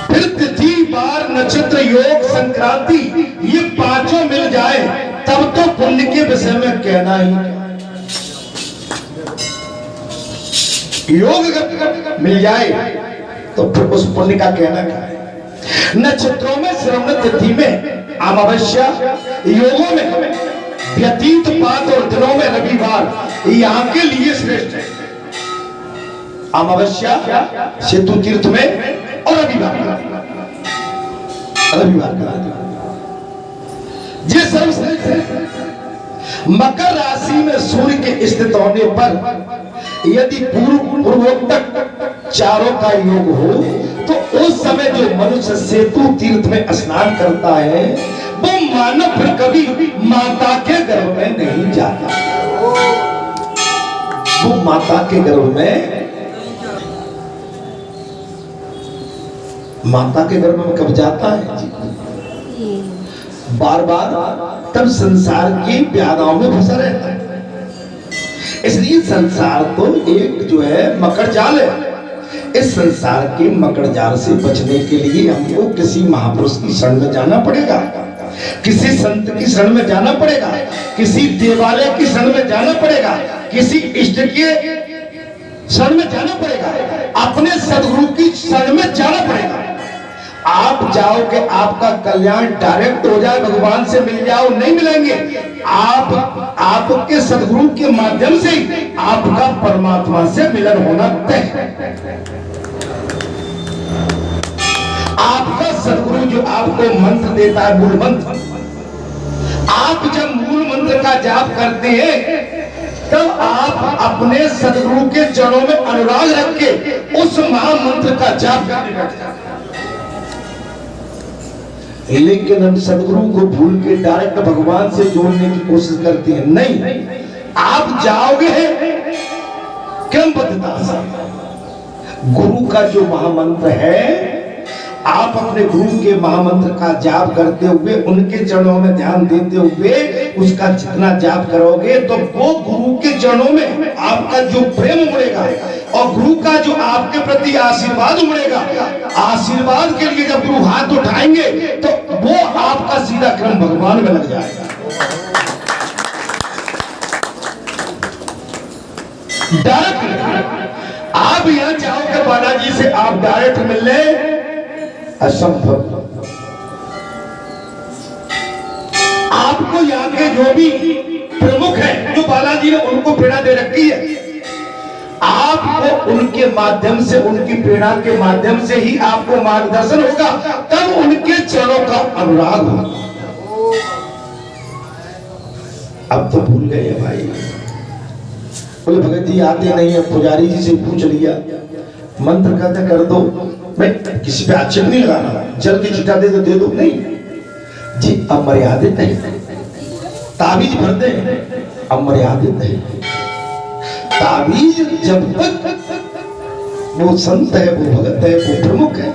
फिर तिथि वार नक्षत्र योग संक्रांति ये पांचों मिल जाए तब तो पुण्य के विषय में कहना ही। योग अगर मिल जाए तो फिर उस पुण्य का कहना क्या है। नक्षत्रों में श्रवण तिथि में अमावस्या, योगों में व्यतीत पात और दिनों में रविवार यहाँ के लिए श्रेष्ठ है। अमावस्या सेतु तीर्थ में और रविवार का ये सर्वश्रेष्ठ है। मकर राशि में सूर्य के स्थित होने पर यदि पूर्वोक्त चारों का योग हो तो उस समय जो मनुष्य सेतु तीर्थ में स्नान करता है वो मानव फिर कभी माता के गर्भ में नहीं जाता। वो माता के गर्भ में कब जाता है? बार बार तब संसार की व्याधाओं में फंसा रहता है। इसलिए संसार तो एक जो है मकर जाल है। इस संसार के मकर जाल से बचने के लिए हमको किसी महापुरुष की शरण में जाना पड़ेगा, किसी संत की शरण में जाना पड़ेगा, किसी देवालय की शरण में जाना पड़ेगा, किसी इष्ट के शरण में जाना पड़ेगा, अपने सदगुरु की शरण में जाना पड़ेगा। आप जाओगे आपका कल्याण डायरेक्ट हो जाए, भगवान से मिल जाओ, नहीं मिलेंगे। आप आपके सदगुरु के माध्यम से आपका परमात्मा से मिलन होना तय है। आपका सदगुरु जो आपको मंत्र देता है, मूल मंत्र, आप जब मूल मंत्र का जाप करते हैं तब आप अपने सदगुरु के चरणों में अनुराग रख के उस महामंत्र का जाप करने बैठते हैं। लेकिन हम सदगुरु को भूल के डायरेक्ट भगवान से जोड़ने की कोशिश करते हैं। नहीं, आप जाओगे क्रमबद्धता से। गुरु का जो महामंत्र है, आप अपने गुरु के महामंत्र का जाप करते हुए, उनके चरणों में ध्यान देते हुए उसका जितना जाप करोगे तो वो गुरु के चरणों में आपका जो प्रेम उमड़ेगा और गुरु का जो आपके प्रति आशीर्वाद उमड़ेगा, आशीर्वाद के लिए जब गुरु हाथ उठाएंगे तो वो आपका सीधा क्रम भगवान में लग जाएगा। डायरेक्ट आप यहां चाहोगे बालाजी से आप डायरेक्ट मिलने, असंभव। आपको यहाँ के जो भी प्रमुख हैं, जो बालाजी ने उनको प्रेरणा दे रखी है, आपको उनके माध्यम से, उनकी प्रेरणा के माध्यम से ही आपको मार्गदर्शन होगा, तब उनके चरणों का अनुराग होगा। अब तो भूल गए भाई। बोले भगत जी आते नहीं है, पुजारी जी से पूछ लिया, मंत्र कहते कर दो, मैं किसी पे आक्षेप नहीं लगाना, जल की चिट्ठा दे दो, नहीं जी, अमर्यादित है। ताबीज भरते हैं, अमर्यादित है। ताबीज जब तक वो संत है, वो भगत है, वो प्रमुख है,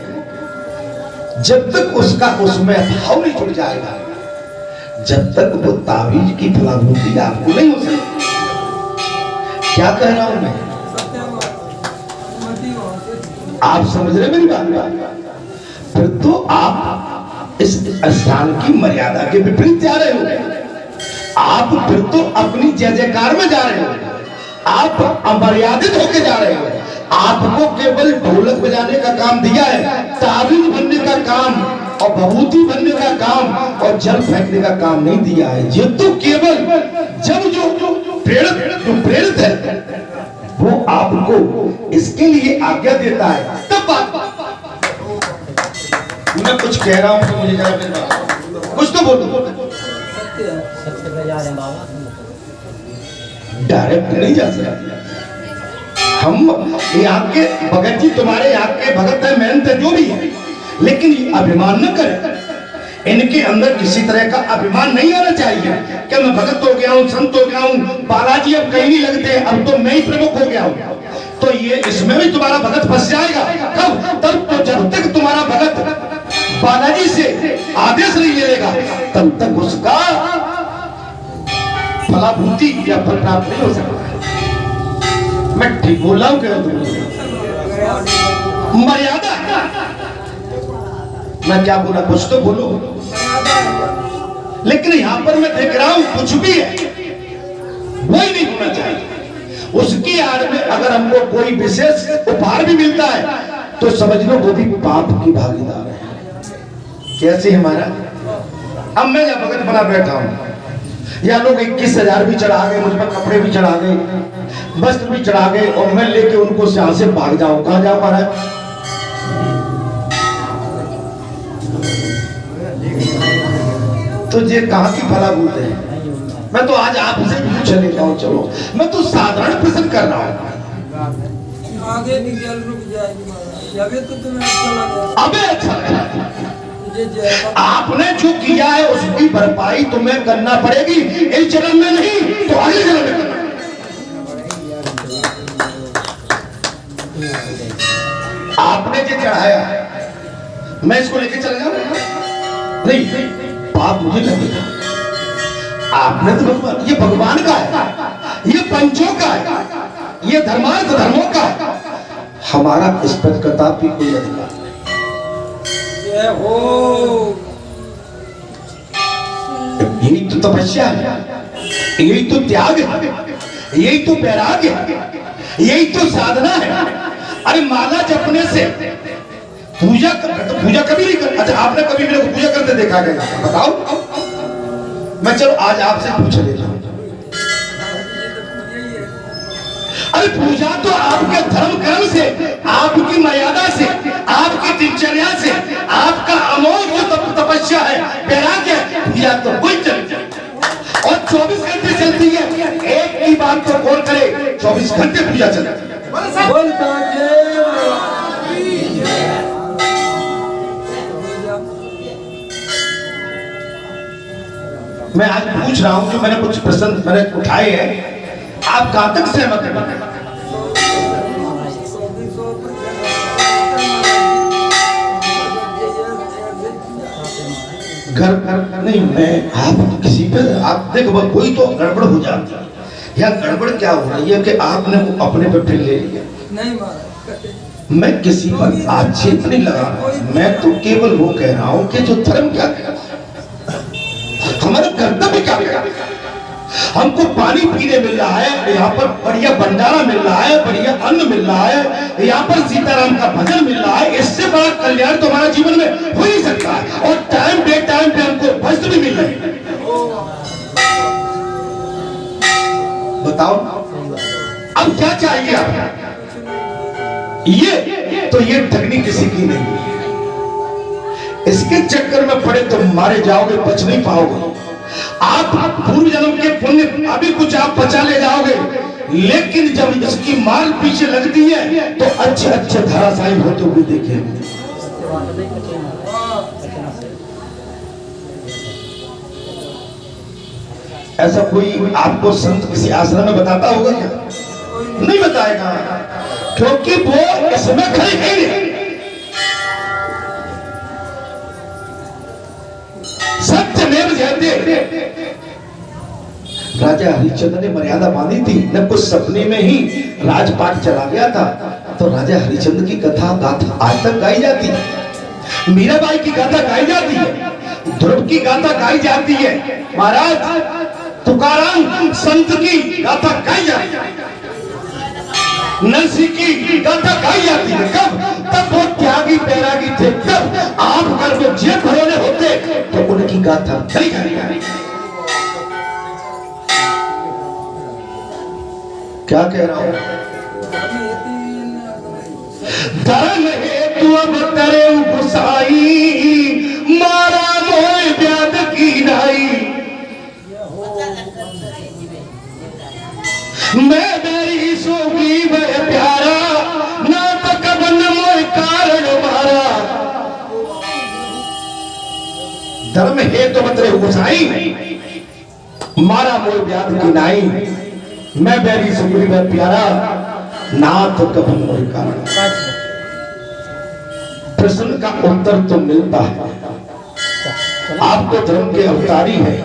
जब तक उसका उसमें भाव नहीं जुड़ जाएगा, जब तक वो ताबीज की फलानुति आपको नहीं हो सकती। क्या कह रहा हूं मैं? आप समझ रहे मेरी बात? फिर तो आप इस स्थान की मर्यादा के विपरीत जा रहे हो। आप फिर तो अपनी जय जयकार में जा रहे हो, आप अमर्यादित होके जा रहे हो। आपको केवल ढोलक बजाने का काम दिया है, ताबीज बनने का काम और भभूति बनने का काम और जल फेंकने का काम नहीं दिया है। ये तो केवल जब जो प्रेरित है वो आपको इसके लिए आज्ञा देता है, तब बात। मैं कुछ कह रहा हूं तो मुझे कुछ तो बोलो। डायरेक्ट नहीं जा सकते हम। यहाँ के भगत जी तुम्हारे यहाँ के भगत है, मेहनत है, जो भी है, लेकिन ये अभिमान न करें। इनके अंदर किसी तरह का अभिमान नहीं आना चाहिए कि मैं भगत हो गया हूँ, संत हो गया हूँ, बालाजी अब कहीं नहीं लगते, अब तो मैं ही प्रमुख हो गया हूँ। तो ये इसमें भी तुम्हारा भगत फंस जाएगा। कब? तब तो जब तक तुम्हारा भगत बालाजी से आदेश नहीं मिलेगा तब तक उसका फलाभूति या फल प्राप्त नहीं हो सकता। मैं ठीक बोल रहा हूँ क्या? मर्यादा, मैं क्या बोला? कुछ तो बोलो। लेकिन यहां पर मैं देख रहा हूं कुछ भी है वही नहीं होना चाहिए। उसकी आड़ में अगर हमको कोई विशेष उपहार भी मिलता है तो समझ लो वो भी पाप की भागीदार है। कैसे हमारा? अब मैं या भगत बना बैठा हूं, या लोग 21,000 भी चढ़ा गए, मुझ पर कपड़े भी चढ़ा गए, वस्त्र भी चढ़ा गए, और मैं लेके उनको यहां से भाग जाऊं, कहां जाऊं महाराज? तुझे कहाँ की भला भूत है? मैं तो आज आपसे पूछ लेता हूँ, चलो मैं तो साधारण प्रश्न कर रहा हूँ। आगे की गल रुक जाएगी महाराज, अबे तो तुम्हें अच्छा लगा। अबे अच्छा लगा। मुझे जय आपने जो किया है उसकी भरपाई तुम्हें करना पड़ेगी, इस जन्म में नहीं तो अगले जन्म में करना। आपने जो चढ़ाया मैं इसको लेके चला जाऊं? नहीं, पाप मुझे लगेगा। आपने तो भगवान, ये भगवान का है, ये पंचों का है, ये धर्मार्थ धर्मों का है। हमारा इस पर कदापि कोई अधिकार नहीं। जय हो। यही तो तपस्या है, यही तो त्याग है, यही तो वैराग्य है, यही तो साधना है। अरे माला जपने से पूजा तो पूजा कभी नहीं कर। अच्छा, आपने कभी मेरे को पूजा करते देखा गया? बताओ। मैं चलो आज आपसे पूछ लेता हूं। अरे पूजा तो आपके धर्म कर्म से, आपकी मर्यादा से, आपकी दिनचर्या से, आपका अमोघ जो तपस्या है, वैराग्य है, पूजा तो कोई चलती है और 24 घंटे चलती है। एक की बात तो कौन करे, 24 घंटे पूजा चलती है। बोलता मैं आज पूछ रहा हूं कि मैंने कुछ प्रश्न मैंने उठाए हैं, आप कहां तक सहमत हैं? घर घर नहीं, मैं आप किसी पे आप देखो कोई तो गड़बड़ हो जाती है। या गड़बड़ क्या हो रही है कि आपने वो अपने पे फिर ले लिया। नहीं महाराज, मैं किसी पर आक्षेप नहीं लगा रहा, मैं तो केवल वो कह रहा हूं कि जो धर्म क्या कहता है, हमारा कर्तव्य क्या है। हमको पानी पीने मिल रहा है, यहाँ पर बढ़िया भंडारा मिल रहा है, बढ़िया अन्न मिल रहा है, यहाँ पर सीताराम का भजन मिल रहा है। इससे बड़ा कल्याण तो हमारा जीवन में हो ही सकता है। और टाइम बे टाइम पे हमको वस्त्र भी मिल रहे हैं। बताओ अब क्या चाहिए आपको? ये ठगनी किसी की नहीं है। इसके चक्कर में पड़े तो मारे जाओगे, बच नहीं पाओगे। आप पूर्व जन्म के पुण्य अभी कुछ आप बचा ले जाओगे, लेकिन जब इसकी मार पीछे लगती है तो अच्छे अच्छे धराशायी होते हुए देखेंगे। ऐसा कोई आपको संत किसी आश्रम में बताता होगा क्या? नहीं बताएगा, क्योंकि वो इसमें खड़े नहीं। सत्यमेव जयते। राजा हरिश्चंद्र ने मर्यादा बांधी थी, न कुछ सपने में ही राजपाट चला गया था। तो राजा हरिश्चंद्र की कथा गाथा आज तक गाई जाती है, मीराबाई की गाथा गाई जाती है, ध्रुव की गाथा गाई जाती है, महाराज तुकाराम संत की गाथा गाई जाती है, नरसिंह की गाथा गाई जाती है। कब? तब वो त्यागी बैरागी थे। तब आप अगर वो जेब भरोने होते तो उनकी गाथा नहीं गाई। क्या कह रहा हूं? धर्म हेतु अब करे गुसाई, मारा मोह व्याध की नाई। मैं मेरी सोगी वह प्यारा, ना तो कबन मोह कारण मारा। धर्म हेतु बतरे गुसाई, मारा मोह व्याध की नाई। मैं मेरी सोगी वह प्यारा, ना तो कबन मोह कारण। प्रश्न का उत्तर तो मिलता है। आपको धर्म के अवतारी है,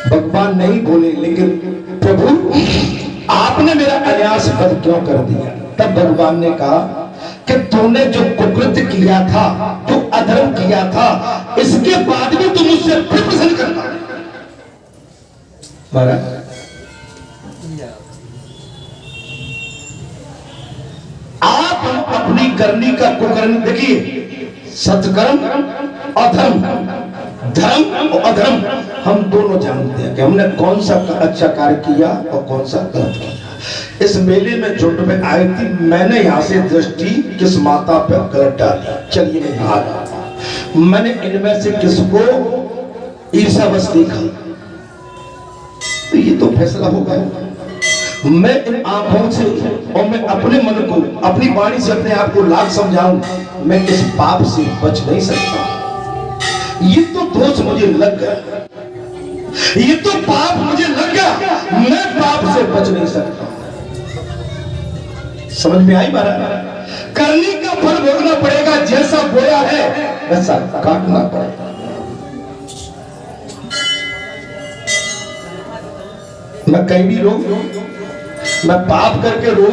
भगवान नहीं बोले, लेकिन प्रभु आपने मेरा अन्यास पद क्यों कर दिया? तब भगवान ने कहा कि तूने जो कुकृत्य किया था, जो अधर्म किया था, इसके बाद भी तुम मुझसे फिर प्रसन्न करता है। महाराज आप अपनी करनी का कुकर्म देखिए, सत्कर्म अधर्म, धर्म और अधर्म हम दोनों जानते हैं कि हमने कौन सा अच्छा कार्य किया और कौन सा गलत किया। इस मेले में झुंड में आई थी, मैंने यहाँ से दृष्टि किस माता पे गलत डाली। चलिए मैं मैंने इनमें से किसको ईर्ष्यावश देखा तो ये तो फैसला होगा। मैं इन आंखों से और मैं अपने मन को अपनी वाणी से अपने आप को लाख समझाऊं, मैं इस पाप से बच नहीं सकता। ये तो दोष मुझे लग गया, ये तो पाप मुझे लग गया, मैं पाप से बच नहीं सकता। समझ में आई महाराज? करनी का फल भोगना पड़ेगा, जैसा बोया है वैसा काटना पड़ेगा। मैं कहीं भी रो, मैं पाप करके रो,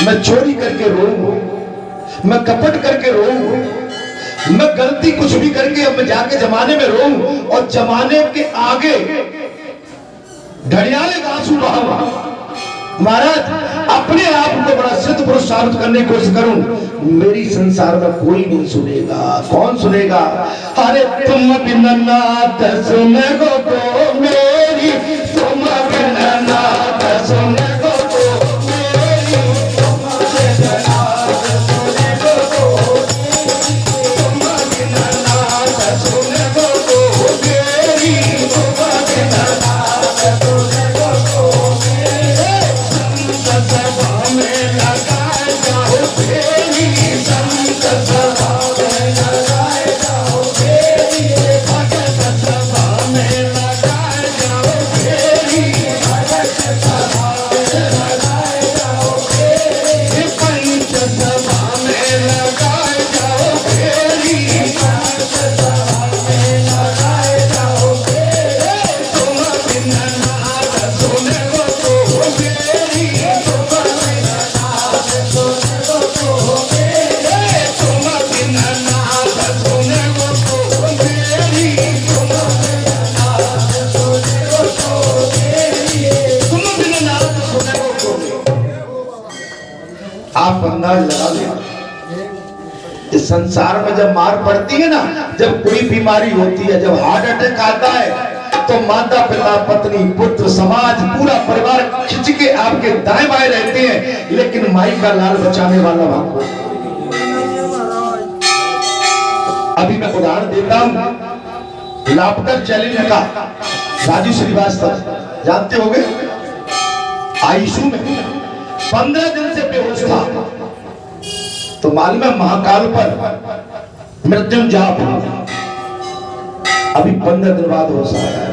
मैं चोरी करके रो, मैं कपट करके रो, मैं गलती कुछ भी करके अब मैं जाके जमाने में रो और जमाने के आगे घड़ियाले का आंसू बहाऊं। महाराज अपने आप को बड़ा सिद्ध पुरुष साबित करने की कोशिश करूं, मेरी संसार में कोई नहीं सुनेगा। कौन सुनेगा? अरे तुम बिना नाथ सुने गो तो मेरी, तुम बिना नाथ सुने गो तो मेरी, तुम बिना नाथ सुने गो तो मेरी, तुम बिना नाथ सुने गो तो मेरी, तुम बिना नाथ सुने गो तो मेरी। संत सभा में लगाए जाओ फेरी, संत सभा में लगाए जाओ फेरी, भगत सभा में लगाए जाओ फेरी, भगत सभा में लगाए जाओ फेरी, पंच सभा में लगाए जाओ फेरी, पंच सभा में लगाए जाओ फेरी। तुम बिना नाथ सुने गो तो मेरी, तुम बिना नाथ सुने गो तो मेरी, तुम बिना नाथ सुने गो तो मेरी, तुम बिना नाथ सुने गो तो मेरी, तुम बिना नाथ सुने गो तो मेरी। आप अंदाज लगा लें, इस संसार में जब मार पड़ती है ना, जब कोई बीमारी होती है, जब हार्ट अटैक आता है, तो माता पिता पत्नी पुत्र समाज पूरा परिवार खिंच के आपके दाएं बाएं रहते हैं, लेकिन माई का लाल बचाने वाला वहां। अभी मैं उदाहरण देता हूं, लापता चैलेंज का राजू श्रीवास्तव जानते होंगे, आईसीयू में 15 दिन से बेहोश था, तो मालूम है महाकाल पर मृत्युंजय जाप, अभी 15 दिन बाद होश आया है।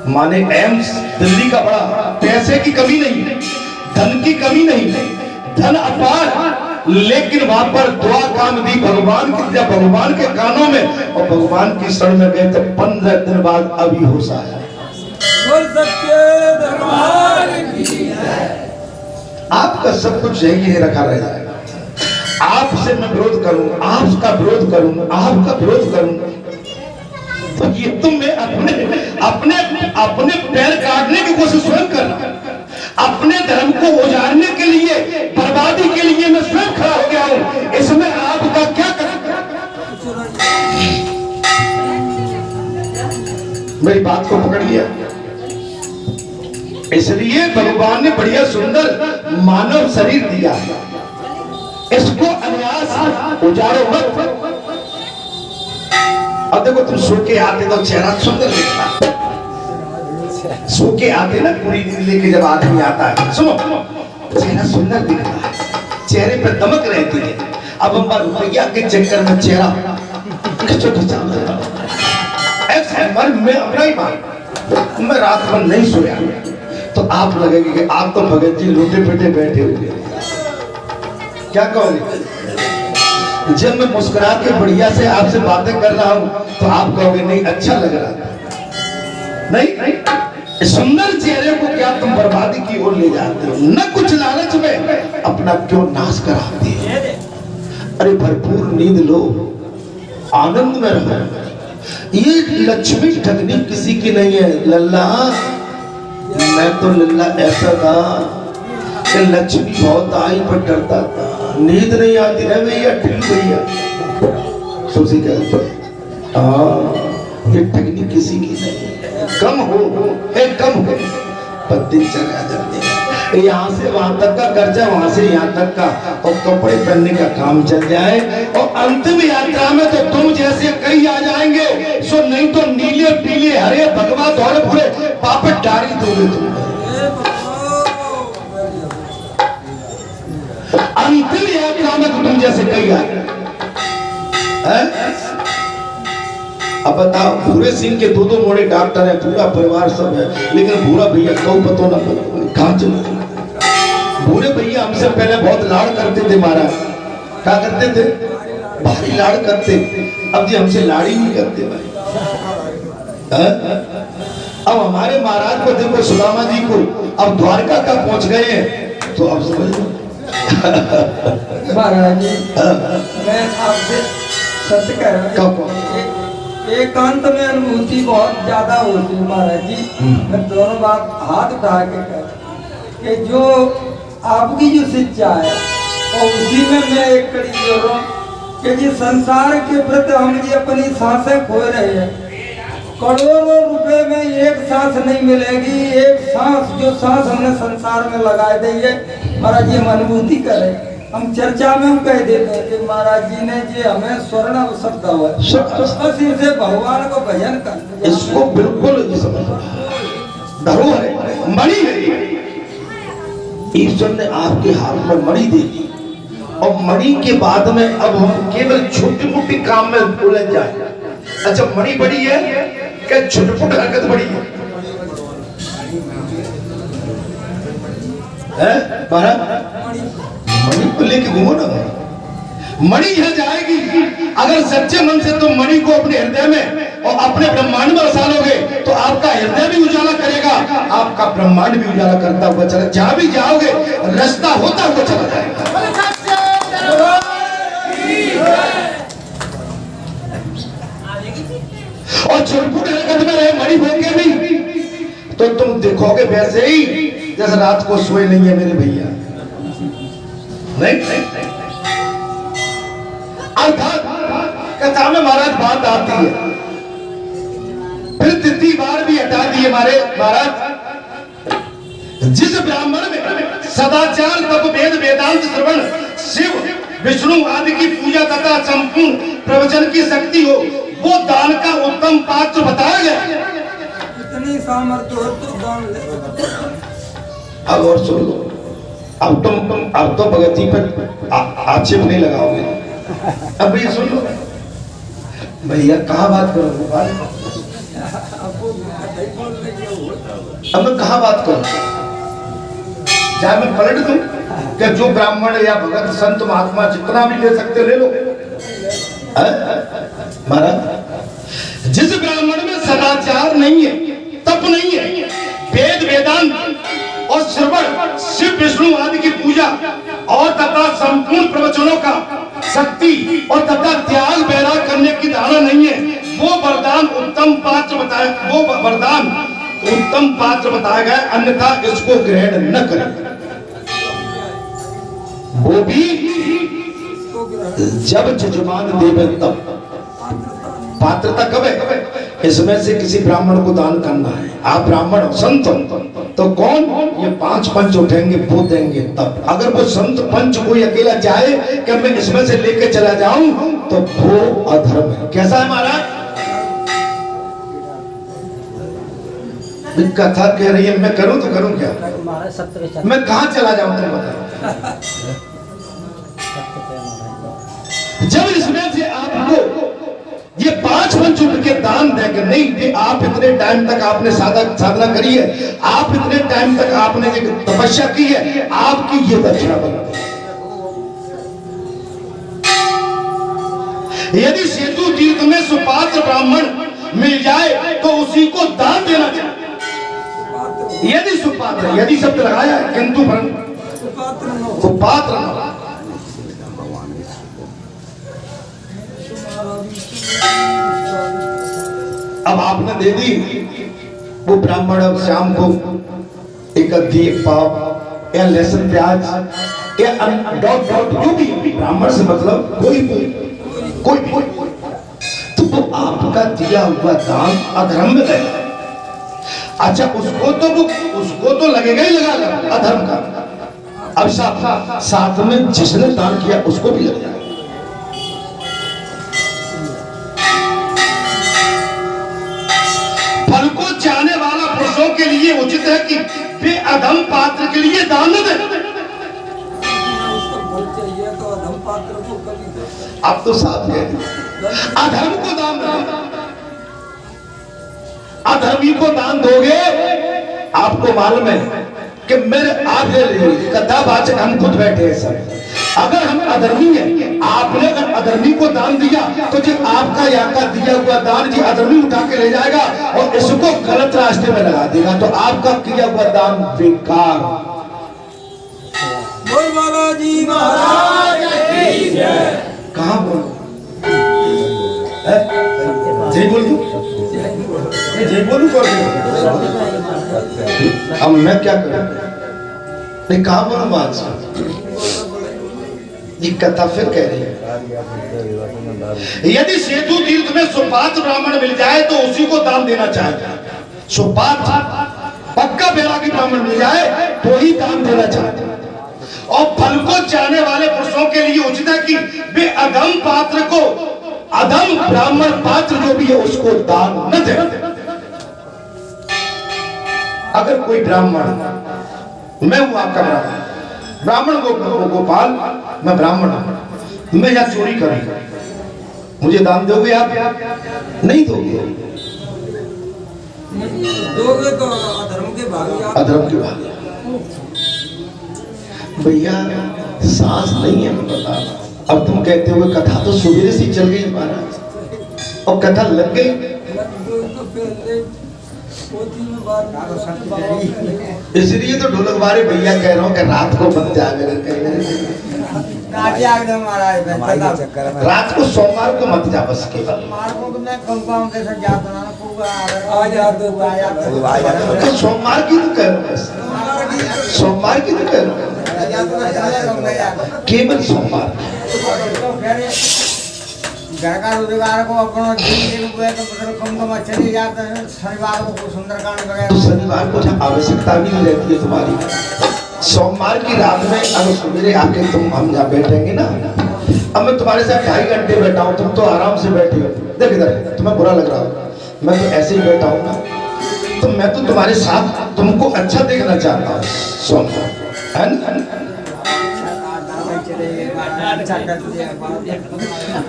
माने एम्स दिल्ली का बड़ा, पैसे की कमी नहीं, धन की कमी नहीं, धन अपार, लेकिन वहां पर दुआ काम दी भगवान की, जब भगवान के कानों में और भगवान की शरण में गए तो 15 दिन बाद अभी होश आया। आपका सब कुछ यही रखा रह जाएगा। आपसे मैं विरोध करूं, आपका विरोध करूं, आपका विरोध करूं, तो ये तुम में अपने अपने अपने पैर काटने की कोशिश स्वयं करना, अपने धर्म को उजाड़ने के लिए, बर्बादी के लिए मैं स्वयं खड़ा हो गया हूं। इसमें आपका क्या मेरी बात को पकड़ लिया। इसलिए भगवान ने बढ़िया सुंदर मानव शरीर दिया, इसको अनायास उजाड़ो मत। अब देखो तुम सो के आते तो चेहरा सुंदर दिखता, सो के आते ना पूरी नींद लेके जब आदमी आता है, सुनो चेहरा सुंदर दिखता है, चेहरे पर दमक रहती है। अब हम रुपया के चक्कर में चेहरा खिंचो खिंचा, मैं अपना ही बात, मैं रात भर नहीं सोया तो आप लगेगी कि आप तो भगत जी लोटे पेटे बैठे हुए, क्या कहोगे? जब मैं मुस्कुरा के बढ़िया से आपसे बातें कर रहा हूं तो आप कहोगे नहीं अच्छा लग रहा, नहीं सुंदर चेहरे को क्या तुम बर्बादी की ओर ले जाते हो? न कुछ लालच में अपना क्यों नाश कराते हो? अरे भरपूर नींद लो, आनंद में रहो। ये लक्ष्मी ठगनी किसी की नहीं है लल्ला। मैं तो लल्ला ऐसा था कि लक्ष्मी बहुत आई पर डरता था, नींद नहीं आती है भैया, ठीक भैया सोची कहते ये ठगनी किसी की नहीं, कम हो कम हो पर दिनचर्या जब यहाँ से वहां तक का खर्चा, वहां से यहाँ तक का, और कपड़े पहनने का काम चल जाए, और अंतिम यात्रा में तो तुम जैसे कई आ जाएंगे, सो नहीं तो नीले पीले हरे भगवा दौड़े पूरे पापड़ डारी दोगे तुम। अंतिम यात्रा में तो तुम जैसे कई आ गए। अब बताओ, भूरे सिंह के 2-2 मोड़े डॉक्टर है, पूरा परिवार सब है, लेकिन भूरा भैया कौ पतो ना कहां चले। भूरे भैया हमसे पहले बहुत लाड़ करते थे महाराज। क्या करते थे? भारी लाड़ करते। अब जी हमसे लाड़ ही नहीं करते भाई। अब हमारे महाराज को देखो, सुदामा जी को, अब द्वारका का पहुंच गए हैं, तो अब समझ महाराज जी, मैं आपसे सत्य कह रहा हूँ, एकांत में अनुभूति बहुत ज्यादा होती है महाराज जी। मैं दोनों बात हाथ उठा के कह कि जो आपकी जो शिक्षा है, और उसी में मैं एक कड़ी जोड़ रहा हूँ कि जी संसार के प्रति हम जी अपनी सांसें खो रहे हैं। करोड़ों रुपए में एक सांस नहीं मिलेगी। एक सांस, जो सांस हमने संसार में लगाए दी है महाराज जी, हम अनुभूति करें। हम चर्चा में हम कह देते हैं कि महाराज जी ने जी हमें स्वर्ण अवसर हुआ, बस इसे भगवान को भजन कर, इसको बिल्कुल धरोहर है, मणि है। ईश्वर ने आपके हाथ में मणि दे दी, और मणि के बाद में अब हम केवल छोटी मोटी काम में उलझ जाए। अच्छा, मणि बड़ी है क्या छोटी-छोटी हरकत बड़ी है? मणि को लेके घूमो ना। मणि यहाँ जाएगी, अगर सच्चे मन से तुम मणि को अपने हृदय में और अपने ब्रह्मांड में बसा लोगे, तो आपका हृदय भी उजाला करेगा, आपका ब्रह्मांड भी उजाला करता हुआ चला, जहां भी जाओगे रास्ता होता हुआ चला जाएगा। और छोटी हरकत में रहे मणि होके भी, तो तुम देखोगे वैसे ही जैसे रात को सोए नहीं है मेरे भैया। नहीं, अर्थात कथा में महाराज बात आती है, फिर 3 बार भी हटा दिए हमारे महाराज। जिस ब्राह्मण में सदाचार, तप, वेद, वेदांत श्रवण, शिव विष्णु आदि की पूजा तथा संपूर्ण प्रवचन की शक्ति हो, वो दान का उत्तम पात्र बताया गया। इतनी सामर्थ्य हो तो दान ले। अब और सुन लो, अब तो भगत जी पर आक्षेप नहीं लगाओगे। अब ये सुन लो भैया, कहाँ बात करोगे? अब मैं कहाँ बात करूं? चाहे मैं पलट दूं कि जो ब्राह्मण या भगत संत महात्मा जितना भी ले सकते ले लो। महाराज, जिस ब्राह्मण में सदाचार नहीं है, तप नहीं है, वेद वेदांत और श्रवण, शिव विष्णु आदि की पूजा और तथा संपूर्ण प्रवचनों का शक्ति और तथा त्याग बैराग करने की धारणा नहीं है, वो वरदान उत्तम पात्र बताया गया, अन्यथा इसको ग्रहण न करें। वो भी जब जजमान देवे तब। पात्रता कब है? इसमें से किसी ब्राह्मण को दान करना है। आप ब्राह्मण हो, संत हो, तो कौन? ये 5 पंच उठेंगे, वो देंगे तब। अगर वो संत पंच कोई अकेला चाहे कि मैं इसमें से लेके चला जाऊं, तो वो अधर्म है। कैसा है महाराज? कथा कह रही है, मैं करूं तो करूं क्या? मैं कहां चला जाऊं तुम बताओ? जब इसमें से आपको ये 5 पंच उठ के दान देंगे, नहीं आप इतने टाइम तक आपने साधना करी है, आप इतने टाइम तक आपने तपस्या की है, आपकी ये दक्षिणा बनती है। यदि सेतु तीर्थ में सुपात्र ब्राह्मण मिल जाए तो उसी को दान देना चाहिए। यदि सुपात्र, यदि शब्द लगाया है, किंतु कुपात्र न। अब आपने दे दी, वो ब्राह्मण अब शाम को एक अद्धी, एक पाव या लहसुन प्याज या डॉट जो भी, ब्राह्मण से मतलब कोई तो वो आपका दिया हुआ दान अधर्म में गया। अच्छा, उसको तो लगेगा ही लगा अधर्म का। अब साथ में जिसने दान किया उसको भी लग जाएगा। फल को चाहने वाला पुरुषों के लिए उचित है कि वे अधम पात्र के लिए दान न दें। अब तो साफ है, अधर्म को दान दें। अधर्मी को दान दोगे, आपको मालूम है कि मेरे आगे कथावाचक हम खुद बैठे हैं सब। अगर हम अधर्मी हैं, आपने अगर अधर्मी को दान दिया तो जी आपका यहाँ का दिया हुआ दान जी अधर्मी उठा के ले जाएगा और इसको गलत रास्ते में लगा देगा, तो आपका किया हुआ दान बेकार। बोल बालाजी महाराज की जय। कहाँ बोल जय बोल दूं? जय बोलूं कर अब मैं क्या करूं? नहीं कहाँ बोलूं बात ये कथा फिर कह रही है, यदि सेतु तीर्थ में सुपात्र ब्राह्मण मिल जाए तो उसी को दान देना चाहिए। सुपात्र पक्का बैरागी ब्राह्मण मिल जाए तो ही दान देना चाहिए। और फल को चाहने वाले पुरुषों के लिए उचित है कि वे अधम पात्र को, अधम ब्राह्मण पात्र जो भी है उसको दान न दे। अगर कोई ब्राह्मण, मैं हूं आपका ब्राह्मण गोपाल, मैं ब्राह्मण हूं, मैं यहाँ चोरी करूंगा, मुझे दान दोगे आप? नहीं दोगे। दोगे तो अधर्म के भागी। अधर्म के भागी भैया, सांस नहीं है मैं बता रहा। अब तुम कहते हो कथा तो सुबह से चल गई महाराज और कथा लग गई, इसलिए तो ढोलक वाले भैया कह रहा हूँ कि रात को मत जागे। रात को सोमवार को मत जा, बस केवल सोमवार की तो कह रहा हूँ, सोमवार की तो कह रहा हूँ, केवल सोमवार। घर का रोजगार को अपना कम चले जाते हैं, शनिवार को सुंदरकांड वगैरह। तो शनिवार को आवश्यकता भी नहीं रहती है तुम्हारी। सोमवार की रात में अगर सवेरे आके तुम हम जहाँ बैठेंगे ना, अब मैं तुम्हारे साथ 2.5 घंटे बैठा हूँ, तुम तो आराम से बैठे हो। देख इधर, तुम्हें बुरा लग रहा होगा, मैं तो ऐसे ही बैठा हूँ ना, तो मैं तो तुम्हारे साथ तुमको अच्छा देखना चाहता हूँ। सोमवार है ना?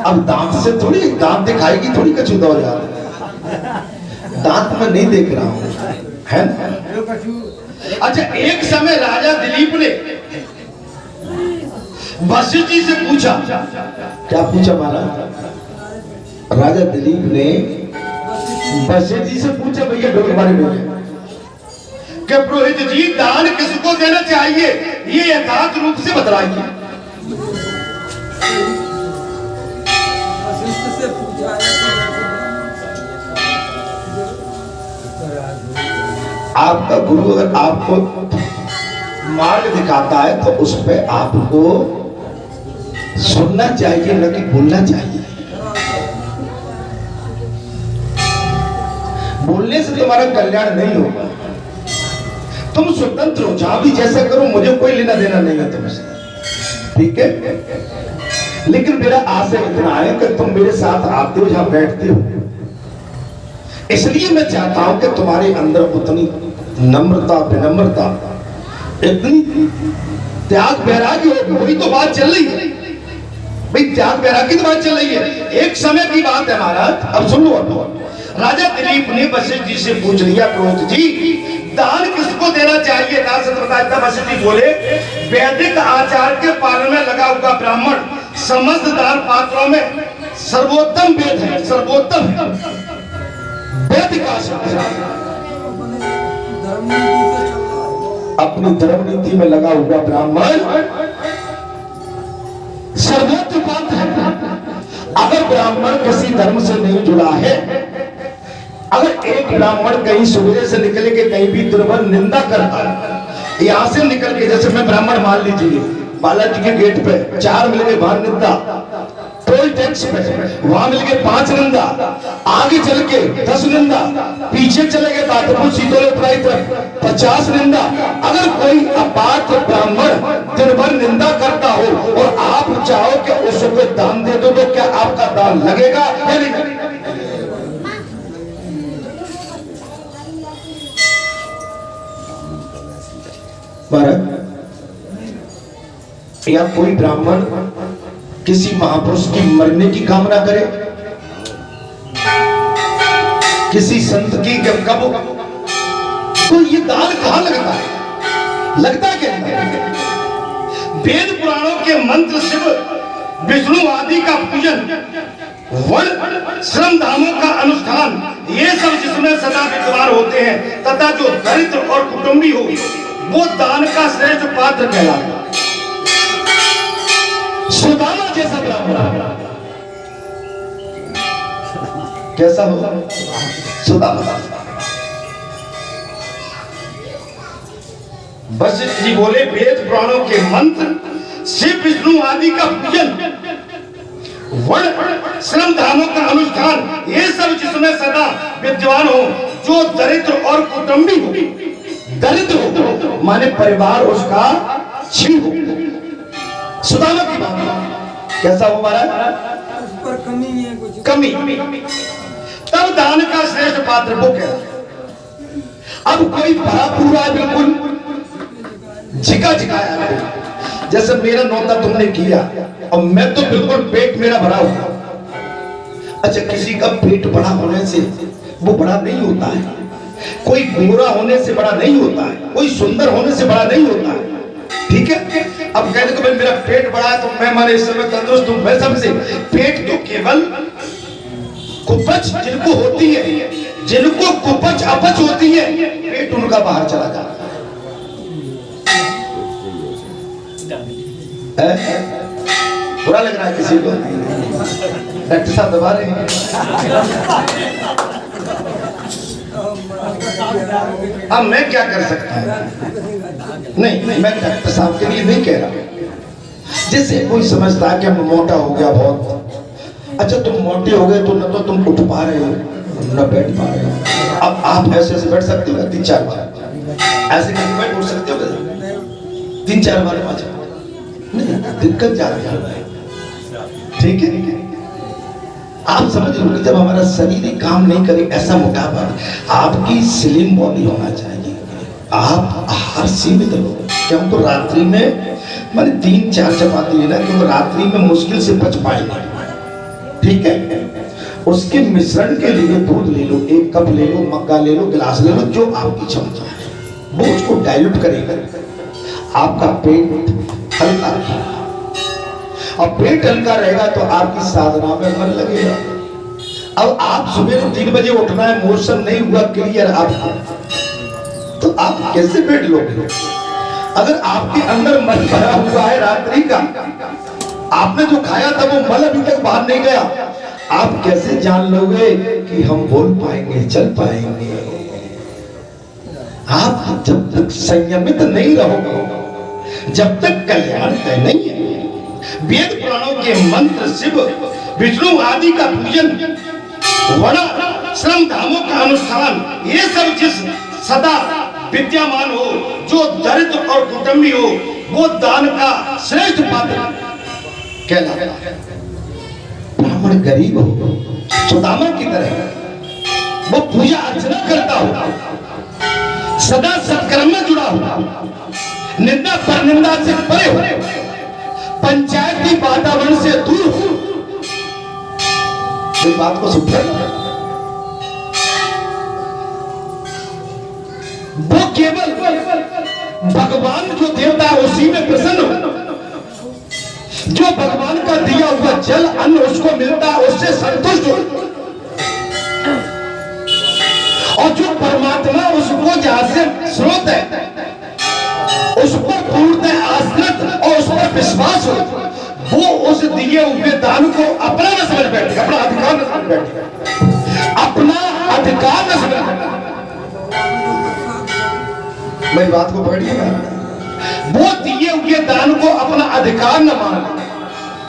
अब दांत से थोड़ी, दांत दिखाएगी थोड़ी कछु दौड़ यार, दांत मैं नहीं देख रहा हूँ, है ना? अच्छा, एक समय राजा दिलीप ने वशिष्ठ जी से पूछा, क्या पूछा महाराज? राजा दिलीप ने वशिष्ठ जी से पूछा, भैया ढोल बारे में, कि पुरोहित जी दान किसको देना चाहिए, ये यथार्थ रूप से बतलाइए। आपका गुरु अगर आपको मार्ग दिखाता है तो उस पे आपको सुनना चाहिए, न कि बोलना चाहिए। बोलने से तुम्हारा कल्याण नहीं होगा। तुम स्वतंत्र हो, जहां भी जैसा करो, मुझे कोई लेना देना नहीं है तुमसे, ठीक है? लेकिन मेरा आशय इतना है कि तुम मेरे साथ आते हो, जहां बैठते हो, इसलिए मैं चाहता हूं कि तुम्हारे अंदर उतनी नम्रता, विनम्रता, इतनी त्याग वैराग्य हो। वही तो बात चल रही है भाई, त्याग वैराग्य की तो बात चल रही है। एक समय की बात है महाराज, अब सुन लो। राजा दिलीप ने वशिष्ठ जी से पूछ लिया, पुरोहित जी दान किसको देना चाहिए? वशिष्ठ जी बोले, वैदिक आचार के पालन में लगा हुआ ब्राह्मण समस्त दान पात्रों में सर्वोत्तम वेद है, सर्वोत्तम वैदिक आचार। अपनी धर्म नीति में लगा हुआ ब्राह्मण सर्वोच्च बात है। अगर ब्राह्मण किसी धर्म से नहीं जुड़ा है, अगर एक ब्राह्मण कहीं सुबह से निकले के कहीं भी दुर्बल निंदा करता है, यहां से निकल के, जैसे मैं ब्राह्मण मान लीजिए, बालाजी के गेट पे 4 मिल गए बाहर निंदा, टोल टैक्स पे, वहां मिल गए 5 निंदा, आगे चल के 10 निंदा, पीछे चले गए बादरपुर सीतोले प्राई तरफ 50 निंदा। अगर कोई अपात्र ब्राह्मण दिन भर निंदा करता हो और आप चाहो कि उसको दान दे दो, तो क्या आपका दान लगेगा या नहीं लगेगा? या कोई ब्राह्मण किसी महापुरुष की मरने की कामना करे, किसी संत की कब, तो ये दान कहां लगता है? लगता क्या है? वेद पुराणों के मंत्र, शिव विष्णु आदि का पूजन, वर्ण श्रम धामों का अनुष्ठान, ये सब जिसमें सदा विद्वान होते हैं तथा जो दरिद्र और कुटुंबी हो वो दान का श्रेष्ठ पात्र कहलाता है। सुदामा जैसा ब्राह्मण कैसा होगा? सुदामा। वशिष्ठ जी बोले वेद पुराणों के मंत्र, शिव विष्णु आदि का पूजन, वर्ण श्रम धामों का अनुष्ठान, ये सब जिसमें सदा विद्वान हो, जो दरिद्र और कुटुंबी हो, दरिद्र हो माने परिवार उसका छीन हो। सुदामा की बात कैसा हो महाराज? उस पर कमी नहीं है कुछ, कमी, तब दान का श्रेष्ठ पात्र वो क्या? अब कोई भरा पूरा बिल्कुल झिका झिकाया, जैसे मेरा नौता तुमने किया और मैं तो बिल्कुल पेट मेरा भरा हुआ। अच्छा, किसी का पेट बड़ा होने से वो बड़ा नहीं होता है, कोई गोरा होने से बड़ा नहीं होता है, कोई सुंदर होने से बड़ा नहीं होता है, ठीक है? अब कहने को भाई मेरा पेट बड़ा है तो मैं माने इस समय तंदुरुस्त हूं, मैं सबसे। पेट तो केवल कुपच जिनको होती है, जिनको कुपच अपच होती है, पेट उनका बाहर चला जाता है। बुरा लग रहा है किसी को? डॉक्टर साहब दबा रहे हैं। अब मैं क्या कर सकता हूं? नहीं, मैं डॉक्टर साहब के लिए नहीं कह रहा। जैसे कोई समझता है कि मैं मोटा हो गया बहुत, अच्छा तुम मोटे हो गए तो न तो तुम उठ पा रहे हो न बैठ पा रहे हो। अब आप ऐसे ऐसे बैठ सकते हो 3-4 बार, ऐसे करके बैठ उठ सकते हो 3-4 बार, 5 बार, नहीं दिक्कत जा रही है, ठीक है? आप समझ लो कि जब हमारा शरीर ही काम नहीं करे, ऐसा मोटापा, आपकी स्लिम बॉडी होना चाहिए, आप आहार सीमित लो। क्या हमको रात्रि में माने 3-4 चपाती लेना, क्योंकि रात्रि में मुश्किल से पच पाएंगे, ठीक है? उसके मिश्रण के लिए दूध ले लो, 1 कप ले लो, मग्गा ले लो, गिलास ले लो, जो आपकी क्षमता है, वो उसको डाइल्यूट करेगा, आपका पेट हल्का रहेगा। और पेट हल्का रहेगा तो आपकी साधना में मन लगेगा। अब आप सुबह 3 बजे उठना है, मोशन नहीं हुआ क्लियर आपको, तो आप कैसे बैठ लोगे? अगर आपके अंदर मल भरा हुआ है रात्रि का, आपने जो खाया था वो मल अभी तक बाहर नहीं गया, आप कैसे जान लोगे कि हम बोल पाएंगे, चल पाएंगे? आप जब तक संयमित नहीं रहोगे, जब तक कल्याण तय नहीं है। वेद पुराणों के मंत्र, शिव विष्णु आदि का पूजन, वर्ण श्रम धामों का अनुष्ठान, ये सब जिस सदा विद्यमान हो, जो दरिद्र और कुटुंबी हो, वो दान का श्रेष्ठ पात्र कहलाता है। ब्राह्मण गरीब हो, सुदामा की तरह वो पूजा अर्चना करता हो, सदा सत्कर्म में जुड़ा हो, निंदा परनिंदा से परे हो, पंचायती वातावरण से दूर हो। इस बात को सुन, वो केवल भगवान जो देवता है उसी में प्रसन्न हो, जो भगवान का दिया हुआ जल अन्न उसको मिलता है उससे संतुष्ट हो, और जो परमात्मा उसको जहां से स्रोत है उस पर पूर्णतः आश्रित और उस पर विश्वास हो, वो उस दिए हुए दान को अपना न समझ बैठे, अपना अधिकार न समझ बैठे, अपना अधिकार न समझ बैठे। मेरी बात को पकड़िएगा, वो दिए हुए दान को अपना अधिकार न मान,